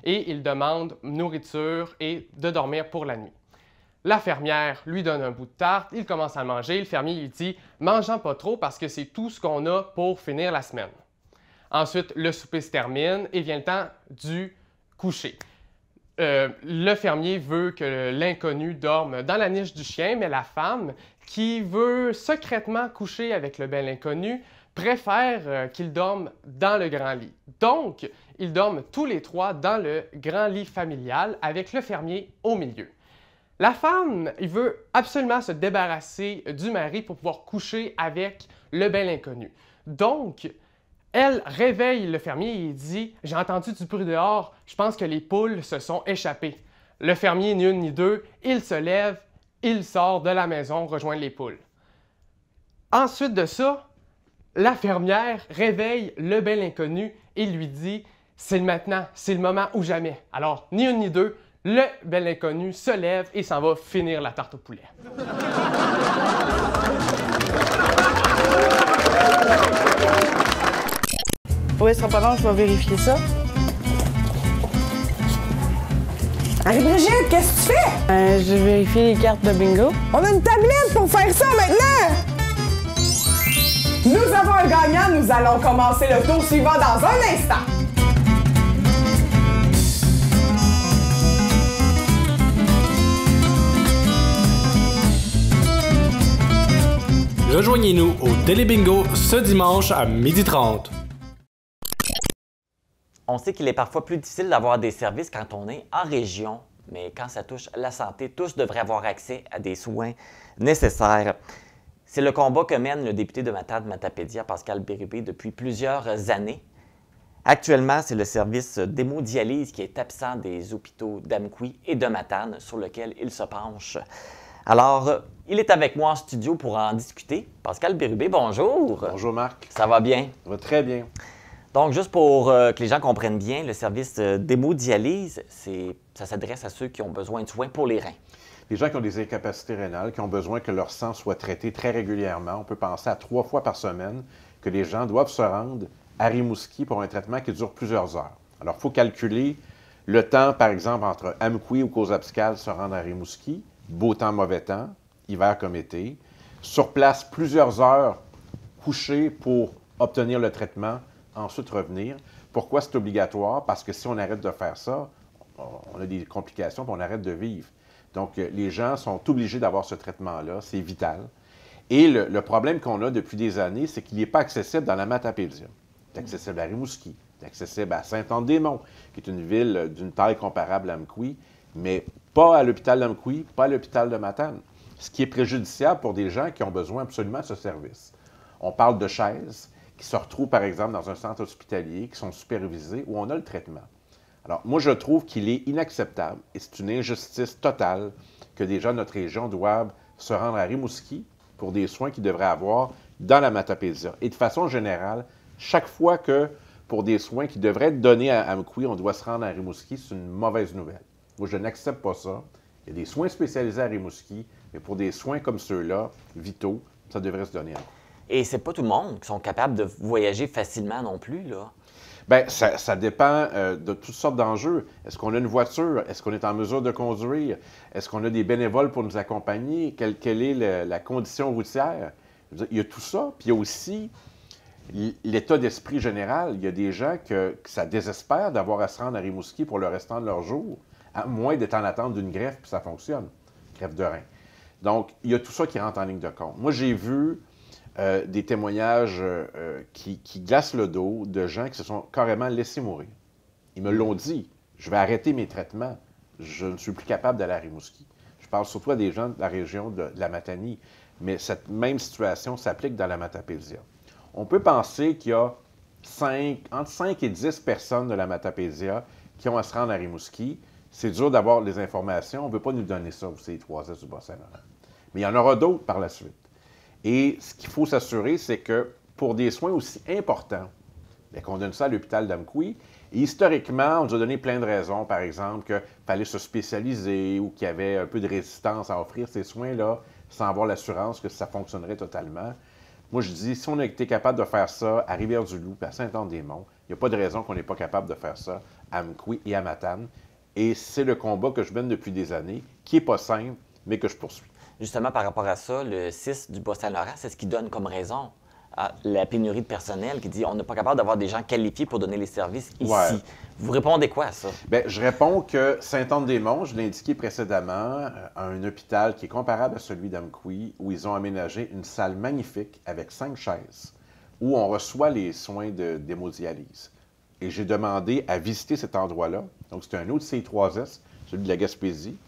Et il demande nourriture et de dormir pour la nuit. La fermière lui donne un bout de tarte, il commence à le manger, le fermier lui dit « Mangeons pas trop parce que c'est tout ce qu'on a pour finir la semaine. » Ensuite, le souper se termine et vient le temps du coucher. Le fermier veut que l'inconnu dorme dans la niche du chien, mais la femme, qui veut secrètement coucher avec le bel inconnu, préfère qu'il dorme dans le grand lit. Donc, ils dorment tous les trois dans le grand lit familial avec le fermier au milieu. La femme, il veut absolument se débarrasser du mari pour pouvoir coucher avec le bel inconnu. Donc, elle réveille le fermier et dit « J'ai entendu du bruit dehors, je pense que les poules se sont échappées. » Le fermier, ni une ni deux, il se lève, il sort de la maison rejoindre les poules. Ensuite de ça, la fermière réveille le bel inconnu et lui dit « C'est maintenant, c'est le moment ou jamais. » Alors, ni une ni deux, le bel inconnu se lève et s'en va finir la tarte au poulet. Oui, ce sera pas long, je vais vérifier ça. Marie-Brigitte, qu'est-ce que tu fais? Je vérifie les cartes de bingo. On a une tablette pour faire ça maintenant! Nous avons un gagnant, nous allons commencer le tour suivant dans un instant. Rejoignez-nous au Télébingo ce dimanche à 12h30. On sait qu'il est parfois plus difficile d'avoir des services quand on est en région, mais quand ça touche la santé, tous devraient avoir accès à des soins nécessaires. C'est le combat que mène le député de Matane-Matapédia, Pascal Bérubé, depuis plusieurs années. Actuellement, c'est le service d'hémodialyse qui est absent des hôpitaux d'Amqui et de Matane, sur lequel il se penche. Alors, il est avec moi en studio pour en discuter. Pascal Bérubé, bonjour. Bonjour Marc. Ça va bien? Ça va très bien. Donc, juste pour que les gens comprennent bien, le service d'hémodialyse, ça s'adresse à ceux qui ont besoin de soins pour les reins. Les gens qui ont des incapacités rénales, qui ont besoin que leur sang soit traité très régulièrement, on peut penser à 3 fois par semaine que les gens doivent se rendre à Rimouski pour un traitement qui dure plusieurs heures. Alors, il faut calculer le temps, par exemple, entre Amqui ou Cozapscal se rendre à Rimouski, beau temps, mauvais temps, hiver comme été, sur place plusieurs heures couchées pour obtenir le traitement, ensuite revenir. Pourquoi c'est obligatoire? Parce que si on arrête de faire ça, on a des complications et on arrête de vivre. Donc, les gens sont obligés d'avoir ce traitement-là, c'est vital. Et le problème qu'on a depuis des années, c'est qu'il n'est pas accessible dans la Matapédia. Il est accessible à Rimouski, il est accessible à Saint-Anne-des-Monts, qui est une ville d'une taille comparable à Amqui, mais pas à l'hôpital d'Amqui, pas à l'hôpital de Matane. Ce qui est préjudiciable pour des gens qui ont besoin absolument de ce service. On parle de chaises qui se retrouvent, par exemple, dans un centre hospitalier, qui sont supervisés, où on a le traitement. Alors, moi, je trouve qu'il est inacceptable et c'est une injustice totale que des gens de notre région doivent se rendre à Rimouski pour des soins qu'ils devraient avoir dans la Matapédia. Et de façon générale, chaque fois que pour des soins qui devraient être donnés à Amqui, on doit se rendre à Rimouski, c'est une mauvaise nouvelle. Moi, je n'accepte pas ça. Il y a des soins spécialisés à Rimouski, mais pour des soins comme ceux-là, vitaux, ça devrait se donner à Amqui. Et c'est pas tout le monde qui sont capables de voyager facilement non plus, là. Bien, ça dépend de toutes sortes d'enjeux. Est-ce qu'on a une voiture? Est-ce qu'on est en mesure de conduire? Est-ce qu'on a des bénévoles pour nous accompagner? Quelle est la condition routière? Je veux dire, il y a tout ça. Puis il y a aussi l'état d'esprit général. Il y a des gens que ça désespère d'avoir à se rendre à Rimouski pour le restant de leur jour, à moins d'être en attente d'une greffe, puis ça fonctionne, greffe de rein. Donc, il y a tout ça qui rentre en ligne de compte. Moi, j'ai vu des témoignages qui glacent le dos de gens qui se sont carrément laissés mourir. Ils me l'ont dit. Je vais arrêter mes traitements. Je ne suis plus capable d'aller à Rimouski. Je parle surtout à des gens de la région de la Matanie, mais cette même situation s'applique dans la Matapédia. On peut penser qu'il y a entre 5 et 10 personnes de la Matapédia qui ont à se rendre à Rimouski. C'est dur d'avoir les informations. On ne veut pas nous donner ça, vous savez, 3S du Bas-Saint-Laurent. Mais il y en aura d'autres par la suite. Et ce qu'il faut s'assurer, c'est que pour des soins aussi importants, qu'on donne ça à l'hôpital d'Amqui, et historiquement, on nous a donné plein de raisons, par exemple, qu'il fallait se spécialiser ou qu'il y avait un peu de résistance à offrir ces soins-là sans avoir l'assurance que ça fonctionnerait totalement. Moi, je dis, si on a été capable de faire ça à Rivière-du-Loup et à Saint-Anne-des-Monts, il n'y a pas de raison qu'on n'est pas capable de faire ça à Amqui et à Matane. Et c'est le combat que je mène depuis des années, qui n'est pas simple, mais que je poursuis. Justement, par rapport à ça, le CIS du Bas-Saint-Laurent, c'est ce qui donne comme raison à la pénurie de personnel, qui dit on n'est pas capable d'avoir des gens qualifiés pour donner les services ici. Ouais. Vous répondez quoi à ça? Bien, je réponds que Saint-Anne-des-Monts, je l'ai indiqué précédemment, a un hôpital qui est comparable à celui d'Amqui, où ils ont aménagé une salle magnifique avec 5 chaises, où on reçoit les soins d'hémodialyse. Et j'ai demandé à visiter cet endroit-là. Donc, c'est un autre C3S, celui de la Gaspésie.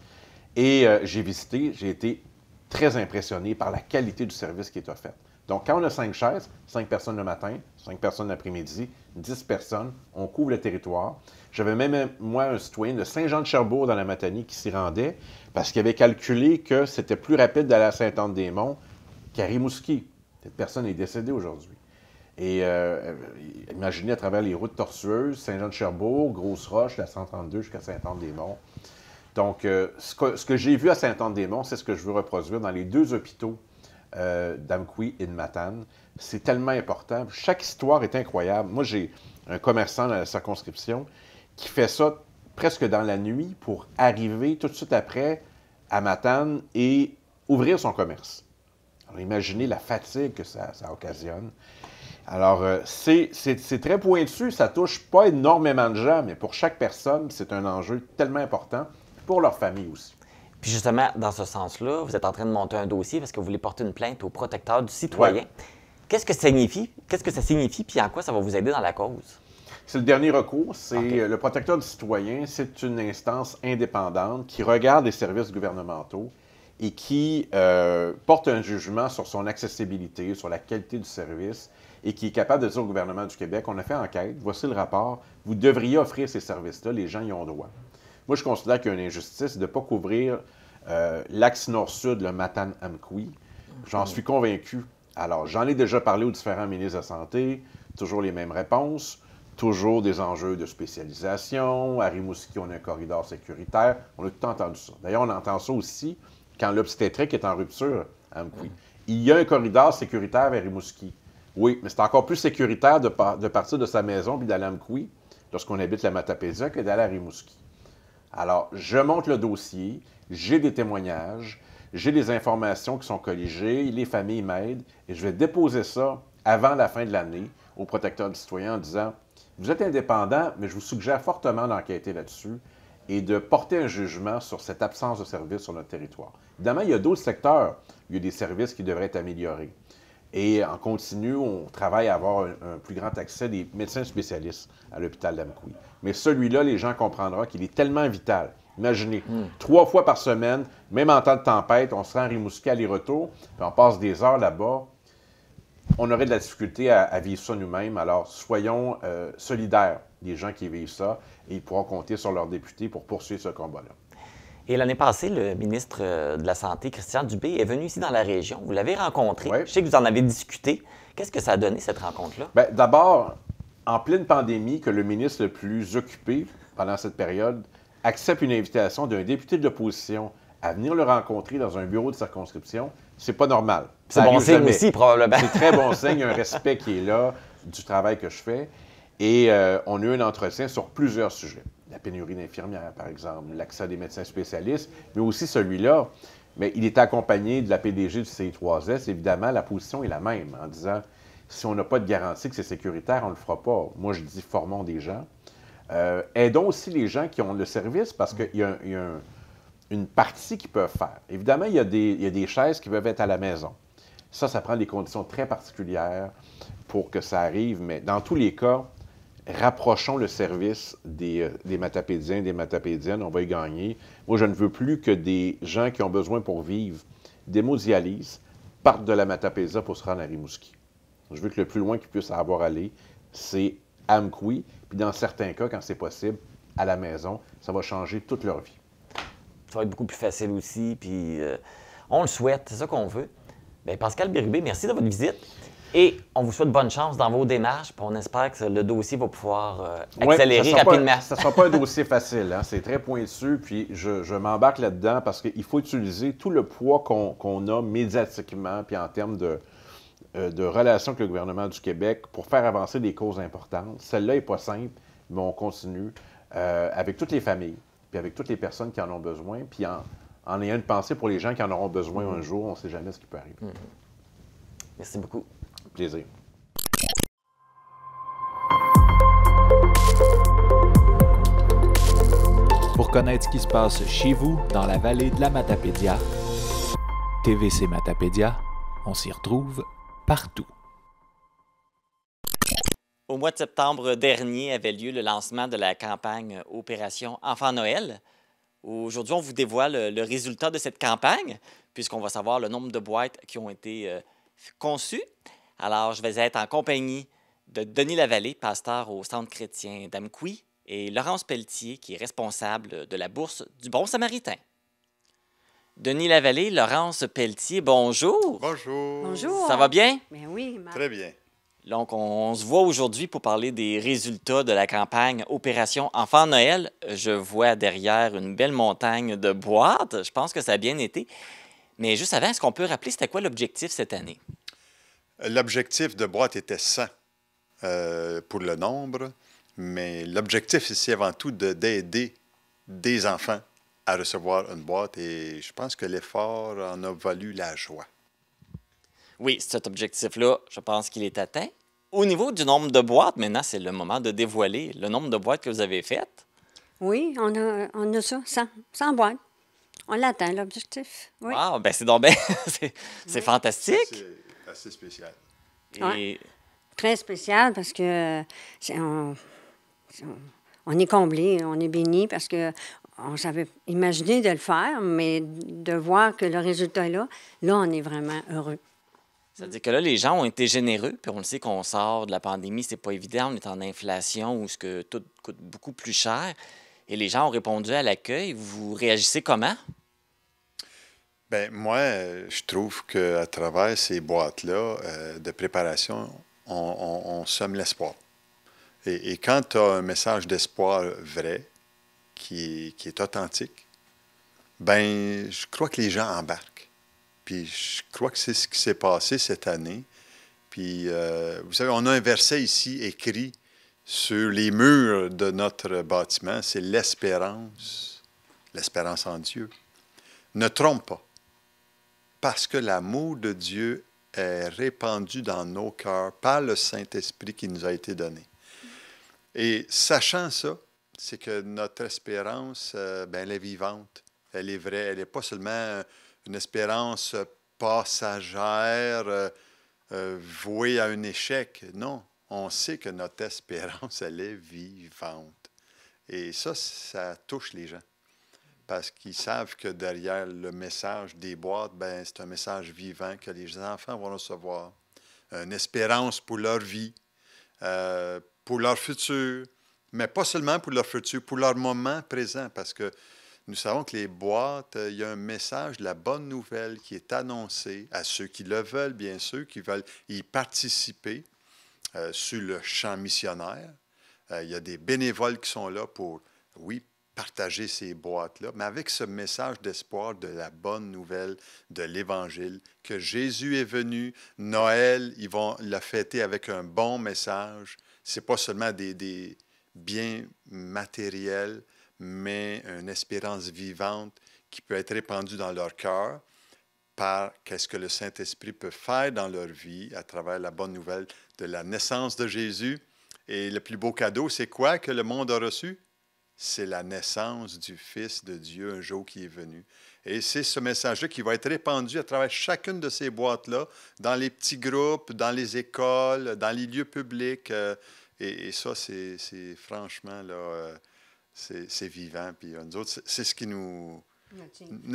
Et j'ai visité, j'ai été très impressionné par la qualité du service qui est offert. Donc, quand on a 5 chaises, 5 personnes le matin, 5 personnes l'après-midi, 10 personnes, on couvre le territoire. J'avais même, moi, un citoyen de Saint-Jean-de-Cherbourg dans la Matanie qui s'y rendait parce qu'il avait calculé que c'était plus rapide d'aller à Saint-Anne-des-Monts qu'à Rimouski. Cette personne est décédée aujourd'hui. Et imaginez à travers les routes tortueuses, Saint-Jean-de-Cherbourg, Grosse-Roche, la 132 jusqu'à Saint-Anne-des-Monts. Donc, ce que j'ai vu à Saint-Anne-des-Monts, c'est ce que je veux reproduire dans les 2 hôpitaux d'Amqui et de Matane. C'est tellement important. Chaque histoire est incroyable. Moi, j'ai un commerçant dans la circonscription qui fait ça presque dans la nuit pour arriver tout de suite après à Matane et ouvrir son commerce. Alors, imaginez la fatigue que ça occasionne. Alors, c'est très pointu. Ça touche pas énormément de gens, mais pour chaque personne, c'est un enjeu tellement important. Pour leur famille aussi. Puis justement, dans ce sens-là, vous êtes en train de monter un dossier parce que vous voulez porter une plainte au protecteur du citoyen. Ouais. Qu'est-ce que ça signifie, puis en quoi ça va vous aider dans la cause? C'est le dernier recours. C'est le protecteur du citoyen, c'est une instance indépendante qui regarde les services gouvernementaux et qui porte un jugement sur son accessibilité, sur la qualité du service et qui est capable de dire au gouvernement du Québec, on a fait enquête, voici le rapport, vous devriez offrir ces services-là, les gens y ont droit. Moi, je considère qu'il y a une injustice de ne pas couvrir l'axe nord-sud, le Matane-Amqui. J'en suis convaincu. Alors, j'en ai déjà parlé aux différents ministres de la Santé, toujours les mêmes réponses, toujours des enjeux de spécialisation. À Rimouski, on a un corridor sécuritaire. On a tout entendu ça. D'ailleurs, on entend ça aussi quand l'obstétrique est en rupture à Amqui. Il y a un corridor sécuritaire vers Rimouski. Oui, mais c'est encore plus sécuritaire de partir de sa maison puis d'aller à Amqui lorsqu'on habite la Matapédia que d'aller à Rimouski. Alors, je monte le dossier, j'ai des témoignages, j'ai des informations qui sont colligées, les familles m'aident, et je vais déposer ça avant la fin de l'année au protecteur du citoyen en disant Vous êtes indépendant, mais je vous suggère fortement d'enquêter là-dessus et de porter un jugement sur cette absence de service sur notre territoire. Évidemment, il y a d'autres secteurs où il y a des services qui devraient être améliorés. Et en continu, on travaille à avoir un plus grand accès des médecins spécialistes à l'hôpital d'Amqui. Mais celui-là, les gens comprendront qu'il est tellement vital. Imaginez, 3 fois par semaine, même en temps de tempête, on se rend à Rimouski aller-retour, puis on passe des heures là-bas. On aurait de la difficulté à vivre ça nous-mêmes. Alors, soyons solidaires des gens qui vivent ça et ils pourront compter sur leurs députés pour poursuivre ce combat-là. Et l'année passée, le ministre de la Santé, Christian Dubé, est venu ici dans la région. Vous l'avez rencontré. Oui. Je sais que vous en avez discuté. Qu'est-ce que ça a donné, cette rencontre-là? Bien, d'abord, en pleine pandémie, que le ministre le plus occupé pendant cette période accepte une invitation d'un député de l'opposition à venir le rencontrer dans un bureau de circonscription, c'est pas normal. C'est bon signe aussi, probablement. C'est très bon signe, il y a un respect qui est là du travail que je fais. Et on a eu un entretien sur plusieurs sujets. La pénurie d'infirmières, par exemple, l'accès à des médecins spécialistes, mais aussi celui-là. Mais il est accompagné de la PDG du CI3S. Évidemment, la position est la même, en disant, si on n'a pas de garantie que c'est sécuritaire, on ne le fera pas. Moi, je dis, formons des gens. Aidons aussi les gens qui ont le service, parce qu'il y a, une partie qu'ils peuvent faire. Évidemment, il y a des chaises qui peuvent être à la maison. Ça prend des conditions très particulières pour que ça arrive, mais dans tous les cas, rapprochons le service des matapédiens, des matapédiennes, on va y gagner. Moi, je ne veux plus que des gens qui ont besoin pour vivre d'hémodialyse partent de la Matapédia pour se rendre à Rimouski. Je veux que le plus loin qu'ils puissent avoir aller, c'est à Amqui, puis dans certains cas, quand c'est possible, à la maison. Ça va changer toute leur vie. Ça va être beaucoup plus facile aussi, puis on le souhaite, c'est ça qu'on veut. Bien, Pascal Bérubé, merci de votre visite. Et on vous souhaite bonne chance dans vos démarches, puis on espère que le dossier va pouvoir accélérer rapidement. Ça ne sera pas un dossier facile, hein? C'est très pointu, puis je m'embarque là-dedans parce qu'il faut utiliser tout le poids qu'on a médiatiquement, puis en termes de relations avec le gouvernement du Québec pour faire avancer des causes importantes. Celle-là n'est pas simple, mais on continue avec toutes les familles, puis avec toutes les personnes qui en ont besoin, puis en ayant une pensée pour les gens qui en auront besoin un jour, on ne sait jamais ce qui peut arriver. Merci beaucoup. Plaisir. Pour connaître ce qui se passe chez vous, dans la vallée de la Matapédia, TVC Matapédia, on s'y retrouve partout. Au mois de septembre dernier avait lieu le lancement de la campagne Opération Enfant Noël. Aujourd'hui, on vous dévoile le résultat de cette campagne, puisqu'on va savoir le nombre de boîtes qui ont été conçues. Alors, je vais être en compagnie de Denis Lavallée, pasteur au Centre chrétien d'Amqui, et Laurence Pelletier, qui est responsable de la Bourse du Bon Samaritain. Denis Lavallée, Laurence Pelletier, bonjour. Bonjour. Bonjour. Ça va bien? Ben oui. Très bien. Donc, on se voit aujourd'hui pour parler des résultats de la campagne Opération Enfant Noël. Je vois derrière une belle montagne de boîtes. Je pense que ça a bien été. Mais juste avant, est-ce qu'on peut rappeler c'était quoi l'objectif cette année? L'objectif de boîte était 100 pour le nombre, mais l'objectif ici avant tout d'aider des enfants à recevoir une boîte et je pense que l'effort en a valu la joie. Oui, cet objectif-là, je pense qu'il est atteint. Au niveau du nombre de boîtes, maintenant, c'est le moment de dévoiler le nombre de boîtes que vous avez faites. Oui, on a ça, 100 boîtes. On l'atteint, l'objectif. Oui. Wow, bien, c'est donc bien, c'est fantastique. C'est assez spécial. Et... Ouais. Très spécial parce que on est comblé, on est béni parce que on s'avait imaginé de le faire, mais de voir que le résultat est là, on est vraiment heureux. C'est-à-dire que là, les gens ont été généreux, puis on le sait qu'on sort de la pandémie, c'est pas évident, on est en inflation où ce que tout coûte beaucoup plus cher. Et les gens ont répondu à l'accueil. Vous réagissez comment? Bien, moi, je trouve qu'à travers ces boîtes-là de préparation, on sème l'espoir. Et quand tu as un message d'espoir vrai, qui est authentique, ben je crois que les gens embarquent. Puis je crois que c'est ce qui s'est passé cette année. Puis, vous savez, on a un verset ici écrit sur les murs de notre bâtiment, c'est l'espérance en Dieu. Ne trompe pas, parce que l'amour de Dieu est répandu dans nos cœurs par le Saint-Esprit qui nous a été donné. Et sachant ça, c'est que notre espérance, elle est vivante, elle est vraie, elle n'est pas seulement une espérance passagère, vouée à un échec. Non, on sait que notre espérance, elle est vivante. Et ça touche les gens. Parce qu'ils savent que derrière le message des boîtes, c'est un message vivant que les enfants vont recevoir. Une espérance pour leur vie, pour leur futur, mais pas seulement pour leur futur, pour leur moment présent, parce que nous savons que les boîtes, il y a un message, la bonne nouvelle qui est annoncée à ceux qui le veulent, bien sûr, qui veulent y participer sur le champ missionnaire. Il y a des bénévoles qui sont là pour, oui, partager ces boîtes-là, mais avec ce message d'espoir de la bonne nouvelle de l'Évangile, que Jésus est venu, Noël, ils vont le fêter avec un bon message. Ce n'est pas seulement des biens matériels, mais une espérance vivante qui peut être répandue dans leur cœur par qu'est-ce que le Saint-Esprit peut faire dans leur vie à travers la bonne nouvelle de la naissance de Jésus. Et le plus beau cadeau, c'est quoi que le monde a reçu? C'est la naissance du Fils de Dieu un jour qui est venu. Et c'est ce message-là qui va être répandu à travers chacune de ces boîtes-là, dans les petits groupes, dans les écoles, dans les lieux publics. Et ça, c'est franchement, là, c'est vivant. Puis nous autres, c'est ce qui nous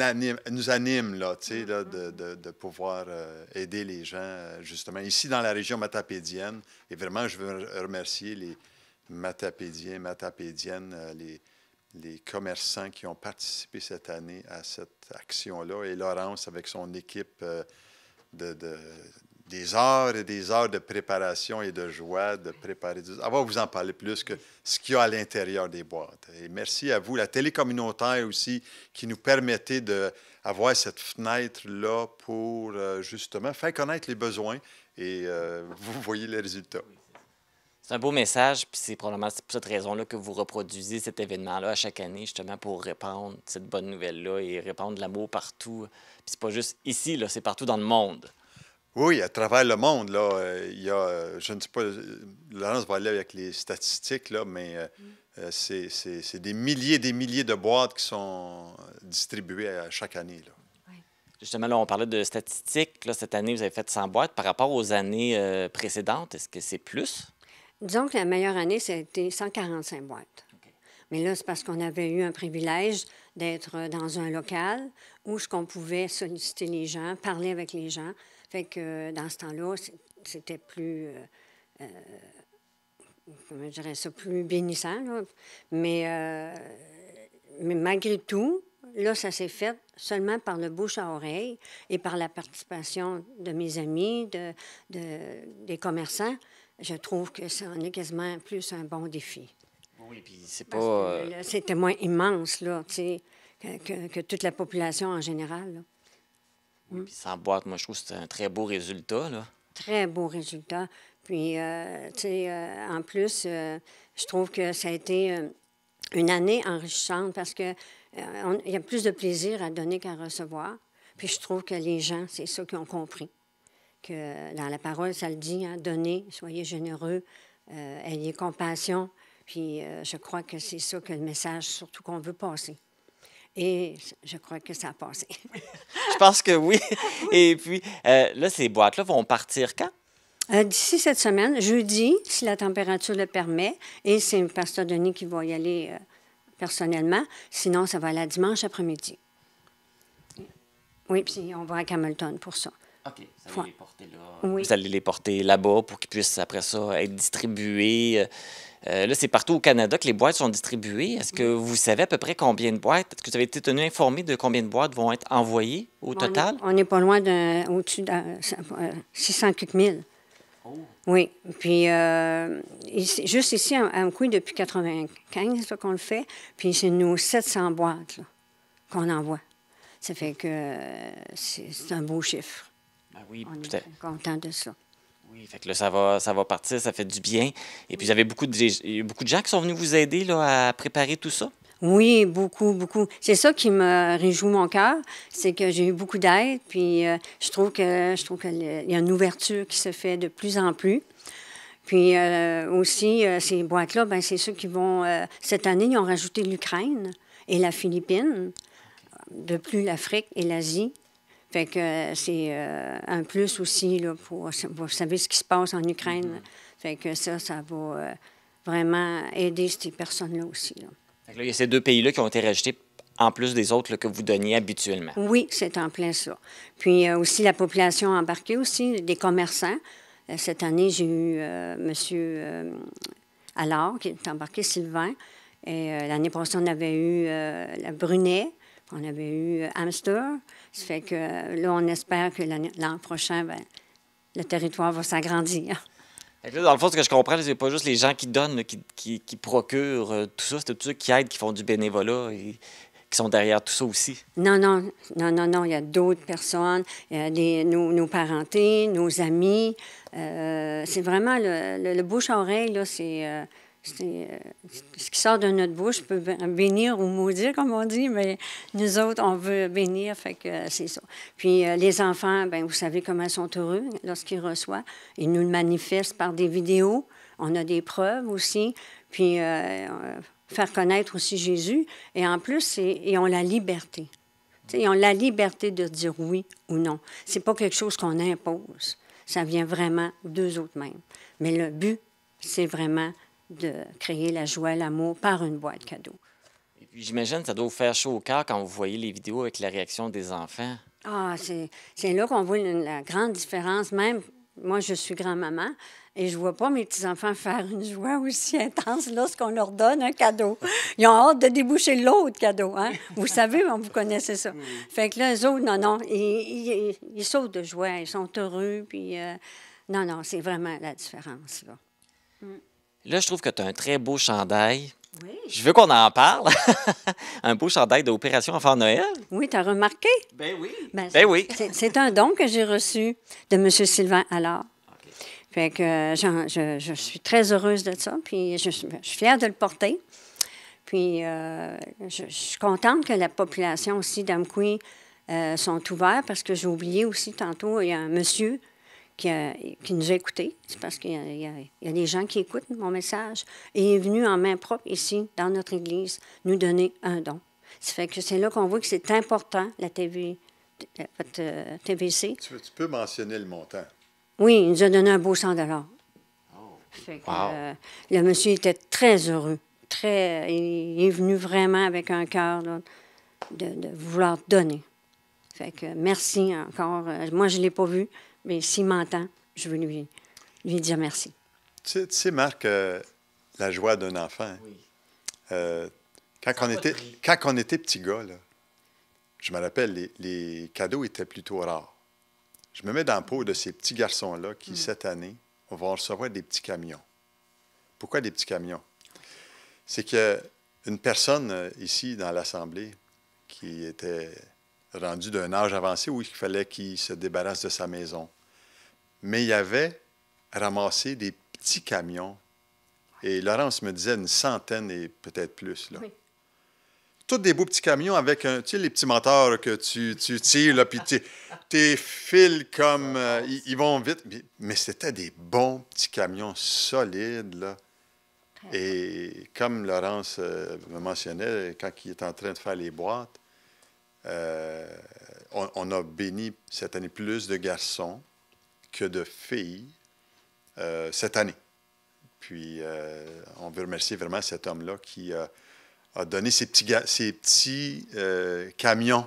anime là, là, de pouvoir aider les gens, justement, ici dans la région matapédienne. Et vraiment, je veux remercier les matapédiennes, les commerçants qui ont participé cette année à cette action-là. Et Laurence, avec son équipe des heures et des heures de préparation et de joie, de préparer. On va vous en parler plus que ce qu'il y a à l'intérieur des boîtes. Et merci à vous, la télé communautaire aussi, qui nous permettait d'avoir cette fenêtre-là pour justement faire connaître les besoins et vous voyez les résultats. C'est un beau message, puis c'est probablement pour cette raison-là que vous reproduisez cet événement-là à chaque année, justement pour répandre cette bonne nouvelle-là et répandre l'amour partout. Puis c'est pas juste ici, là, c'est partout dans le monde. Oui, à travers le monde, là, il y a, je ne sais pas, Laurence va aller avec les statistiques, là, mais c'est des milliers de boîtes qui sont distribuées à chaque année, là. Justement, là, on parlait de statistiques. Là, cette année, vous avez fait 100 boîtes. Par rapport aux années précédentes, est-ce que c'est plus? Disons que la meilleure année, c'était 145 boîtes. Okay. Mais là, c'est parce qu'on avait eu un privilège d'être dans un local où on pouvait solliciter les gens, parler avec les gens. Fait que dans ce temps-là, c'était plus, comment je dirais ça, plus bénissant. Là. Mais malgré tout, là, ça s'est fait seulement par le bouche à oreille et par la participation de mes amis, des commerçants. Je trouve que ça en est quasiment plus un bon défi. Oui, puis c'est pas... C'était moins immense, là, tu sais, que toute la population en général, là. Oui, puis 100 boîtes, moi, je trouve que c'est un très beau résultat, là. Très beau résultat. Puis, tu sais, en plus, je trouve que ça a été une année enrichissante parce que il y a plus de plaisir à donner qu'à recevoir. Puis, je trouve que les gens, c'est ça qu'ils ont compris. Que dans la parole, ça le dit, hein, donnez, soyez généreux, ayez compassion. Puis je crois que c'est ça que le message, surtout qu'on veut passer. Et je crois que ça a passé. Je pense que oui. Et puis, là, ces boîtes-là vont partir quand? D'ici cette semaine, jeudi, si la température le permet. Et c'est le pasteur Denis qui va y aller personnellement. Sinon, ça va aller dimanche après-midi. Oui, puis on va à Camelton pour ça. OK, vous allez les porter là. Oui. Vous allez les porter là-bas pour qu'ils puissent, après ça, être distribués. Là, c'est partout au Canada que les boîtes sont distribuées. Est-ce que vous savez à peu près combien de boîtes? Est-ce que vous avez été tenu informé de combien de boîtes vont être envoyées au total? On n'est pas loin au-dessus de 600 quelques mille. Oh. Oui. Puis, juste ici, à Amqui, depuis 1995 qu'on le fait. Puis, c'est nos 700 boîtes là, qu'on envoie. Ça fait que c'est un beau chiffre. Ben oui, on est très content de ça. Oui, fait que là, ça va partir, ça fait du bien. Et puis, vous avez beaucoup de gens qui sont venus vous aider là, à préparer tout ça? Oui, beaucoup, beaucoup. C'est ça qui me réjouit mon cœur, c'est que j'ai eu beaucoup d'aide, puis je trouve qu'il y a une ouverture qui se fait de plus en plus, Puis aussi, ces boîtes-là, ben, c'est ceux qui vont... cette année, ils ont rajouté l'Ukraine et la Philippine, de plus l'Afrique et l'Asie. Fait que c'est un plus aussi, là, pour... Vous savez ce qui se passe en Ukraine. Fait que ça va vraiment aider ces personnes-là aussi. Là. Fait que là, il y a ces 2 pays-là qui ont été rajoutés en plus des autres là, que vous donniez habituellement. Oui, c'est en plein ça. Puis aussi la population embarquée aussi, des commerçants. Cette année, j'ai eu M. Allard qui est embarqué, Sylvain. Et l'année passée, on avait eu la Brunet, on avait eu Hamster. Ça fait que là, on espère que l'an prochain, ben, le territoire va s'agrandir. Là, dans le fond, ce que je comprends, c'est pas juste les gens qui donnent, là, qui procurent tout ça, c'est tous ceux qui aident, qui font du bénévolat et qui sont derrière tout ça aussi. Non. Il y a d'autres personnes, il y a nos parentés, nos amis. C'est vraiment le bouche à oreille, là, c'est ce qui sort de notre bouche peut bénir ou maudire, comme on dit, mais nous autres, on veut bénir, fait que c'est ça. Puis les enfants, bien, vous savez comment ils sont heureux lorsqu'ils reçoivent. Ils nous le manifestent par des vidéos. On a des preuves aussi. Puis faire connaître aussi Jésus. Et en plus, ils ont la liberté. T'sais, ils ont la liberté de dire oui ou non. C'est pas quelque chose qu'on impose. Ça vient vraiment d'eux autres mêmes. Mais le but, c'est vraiment de créer la joie, l'amour par une boîte cadeau. Et puis j'imagine que ça doit vous faire chaud au cœur quand vous voyez les vidéos avec la réaction des enfants. Ah, c'est là qu'on voit la grande différence. Même, moi, je suis grand-maman et je vois pas mes petits-enfants faire une joie aussi intense lorsqu'on leur donne un cadeau. Ils ont hâte de déboucher l'autre cadeau, hein? Vous savez, vous connaissez ça. Fait que là, eux autres, non, ils sautent de joie, ils sont heureux, puis non, c'est vraiment la différence, là. Là, je trouve que tu as un très beau chandail. Oui. Je veux qu'on en parle. Un beau chandail d'Opération Enfant Noël. Oui, tu as remarqué? Ben oui. Ben oui. C'est un don que j'ai reçu de M. Sylvain Allard. Okay. Fait que je suis très heureuse de ça, puis je suis fière de le porter. Puis je suis contente que la population aussi d'Amqui sont ouverts, parce que j'ai oublié aussi tantôt, il y a un monsieur qui nous a écoutés. C'est parce qu'il y a des gens qui écoutent mon message. Et il est venu en main propre ici, dans notre Église, nous donner un don. Ça fait que c'est là qu'on voit que c'est important, la votre TVC. Tu peux mentionner le montant. Oui, il nous a donné un beau 100 $. Fait que, le monsieur était très heureux. Il est venu vraiment avec un cœur de vouloir donner. Fait que merci encore. Moi, je ne l'ai pas vu. Mais s'il m'entend, je veux lui dire merci. Tu sais, Marc, la joie d'un enfant. Oui. Quand on était petit gars, là, je me rappelle, les cadeaux étaient plutôt rares. Je me mets dans la peau de ces petits garçons-là qui, cette année, vont recevoir des petits camions. Pourquoi des petits camions? C'est qu'une personne ici dans l'Assemblée qui était rendu d'un âge avancé où il fallait qu'il se débarrasse de sa maison. Mais il avait ramassé des petits camions. Et Laurence me disait une centaine et peut-être plus. Là. Oui. Tous des beaux petits camions avec, tu sais, les petits moteurs que tu tires, là, puis tes fils comme... ils vont vite. Mais c'était des bons petits camions solides, là. Et comme Laurence me mentionnait, quand il est en train de faire les boîtes, on a béni cette année plus de garçons que de filles cette année. Puis, on veut remercier vraiment cet homme-là qui a donné ces petits camions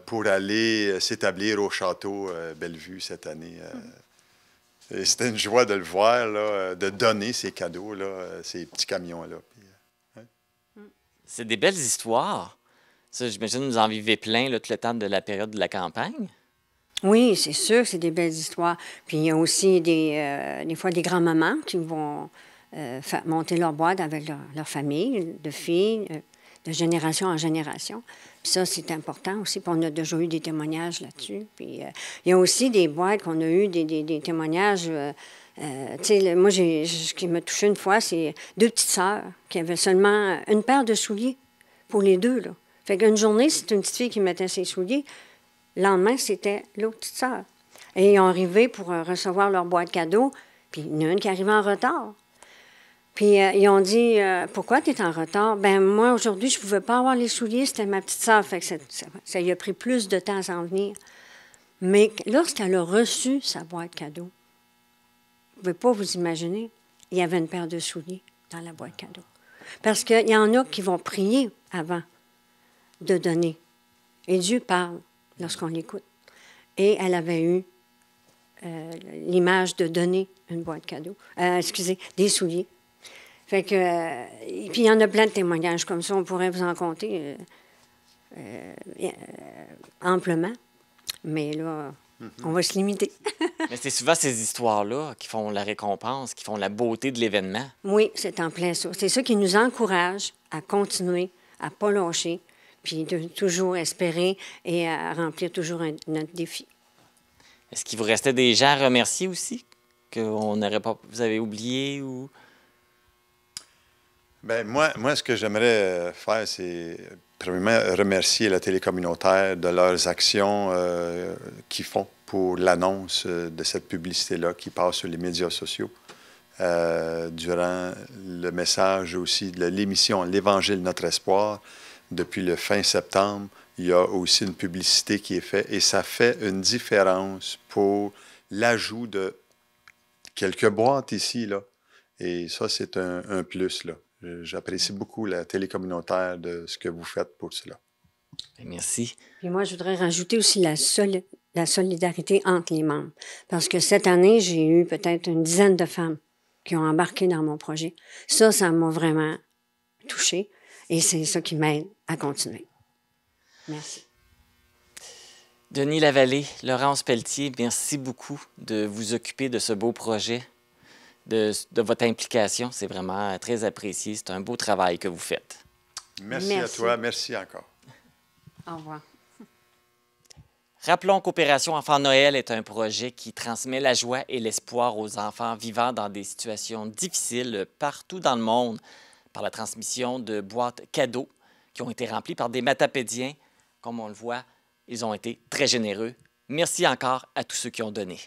pour aller s'établir au château Bellevue cette année. Et c'était une joie de le voir, là, de donner ces cadeaux, là, ces petits camions-là. Puis, C'est des belles histoires. Ça, j'imagine que vous en vivez plein là, tout le temps de la période de la campagne. Oui, c'est sûr que c'est des belles histoires. Puis il y a aussi des fois des grands-mamans qui vont faire monter leur boîte avec leur famille, de filles, de génération en génération. Puis ça, c'est important aussi. Puis on a déjà eu des témoignages là-dessus. Puis il y a aussi des boîtes qu'on a eu, des témoignages. Tu sais, moi, ce qui m'a touché une fois, c'est 2 petites sœurs qui avaient seulement une paire de souliers pour les 2, là. Fait qu'une journée, c'était une petite fille qui mettait ses souliers. Le lendemain, c'était l'autre petite sœur. Et ils ont arrivé pour recevoir leur boîte cadeau. Puis il y en a une qui arrivait en retard. Puis ils ont dit pourquoi tu es en retard? Ben moi, aujourd'hui, je ne pouvais pas avoir les souliers, c'était ma petite sœur. Fait que ça lui a pris plus de temps à s'en venir. Mais lorsqu'elle a reçu sa boîte cadeau, vous ne pouvez pas vous imaginer, il y avait une paire de souliers dans la boîte cadeau. Parce qu'il y en a qui vont prier avant de donner. Et Dieu parle lorsqu'on l'écoute. Et elle avait eu l'image de donner une boîte cadeau. Des souliers. Fait que, et puis, il y en a plein de témoignages comme ça. On pourrait vous en compter amplement. Mais là, on va se limiter. Mais c'est souvent ces histoires-là qui font la récompense, qui font la beauté de l'événement. Oui, c'est en plein ça. C'est ça qui nous encourage à continuer, à ne pas lâcher, puis de toujours espérer et à remplir toujours notre défi. Est-ce qu'il vous restait des gens à remercier aussi, qu'on n'aurait pas, vous avez oublié ou... Bien, moi, ce que j'aimerais faire, c'est, premièrement, remercier la télé communautaire de leurs actions qu'ils font pour l'annonce de cette publicité-là qui passe sur les médias sociaux. Durant le message aussi de l'émission L'Évangile, notre espoir, depuis le fin septembre, il y a aussi une publicité qui est faite et ça fait une différence pour l'ajout de quelques boîtes ici, là. Et ça, c'est un plus, là. J'apprécie beaucoup la télé communautaire de ce que vous faites pour cela. Merci. Et moi, je voudrais rajouter aussi la solidarité entre les membres. Parce que cette année, j'ai eu peut-être une dizaine de femmes qui ont embarqué dans mon projet. Ça m'a vraiment touchée et c'est ça qui m'aide à continuer. Merci. Denis Lavallée, Laurence Pelletier, merci beaucoup de vous occuper de ce beau projet, de votre implication. C'est vraiment très apprécié. C'est un beau travail que vous faites. Merci à toi. Merci encore. Au revoir. Rappelons qu'Opération Enfant Noël est un projet qui transmet la joie et l'espoir aux enfants vivant dans des situations difficiles partout dans le monde par la transmission de boîtes cadeaux qui ont été remplies par des matapédiens. Comme on le voit, ils ont été très généreux. Merci encore à tous ceux qui ont donné.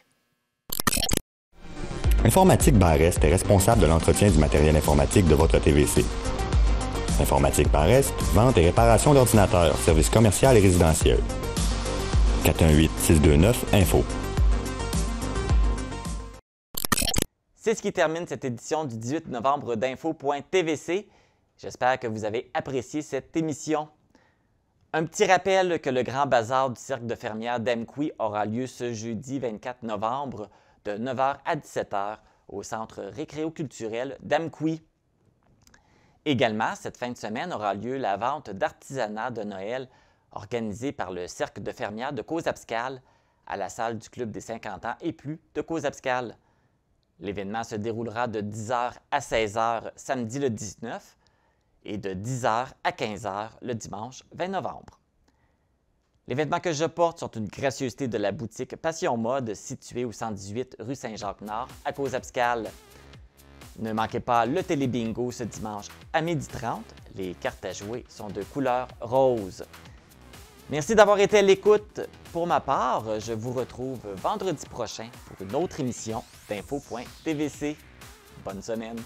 Informatique Barest est responsable de l'entretien du matériel informatique de votre TVC. Informatique Barest, vente et réparation d'ordinateurs, services commerciaux et résidentiels. 418-629-INFO. C'est ce qui termine cette édition du 18 novembre d'Info.tvc. J'espère que vous avez apprécié cette émission. Un petit rappel que le grand bazar du Cirque de fermières d'Amqui aura lieu ce jeudi 24 novembre de 9h à 17h au Centre récréo-culturel d'Amqui. Également, cette fin de semaine aura lieu la vente d'artisanat de Noël organisée par le Cercle de fermières de Causse-Abscale à la salle du Club des 50 ans et plus de Causse-Abscale. L'événement se déroulera de 10h à 16h samedi le 19 et de 10h à 15h le dimanche 20 novembre. Les vêtements que je porte sont une gracieuseté de la boutique Passion Mode située au 118 rue Saint-Jacques-Nord à Causse-Abscale. Ne manquez pas le télébingo ce dimanche à 12h30. Les cartes à jouer sont de couleur rose. Merci d'avoir été à l'écoute. Pour ma part, je vous retrouve vendredi prochain pour une autre émission d'Info.tvc. Bonne semaine!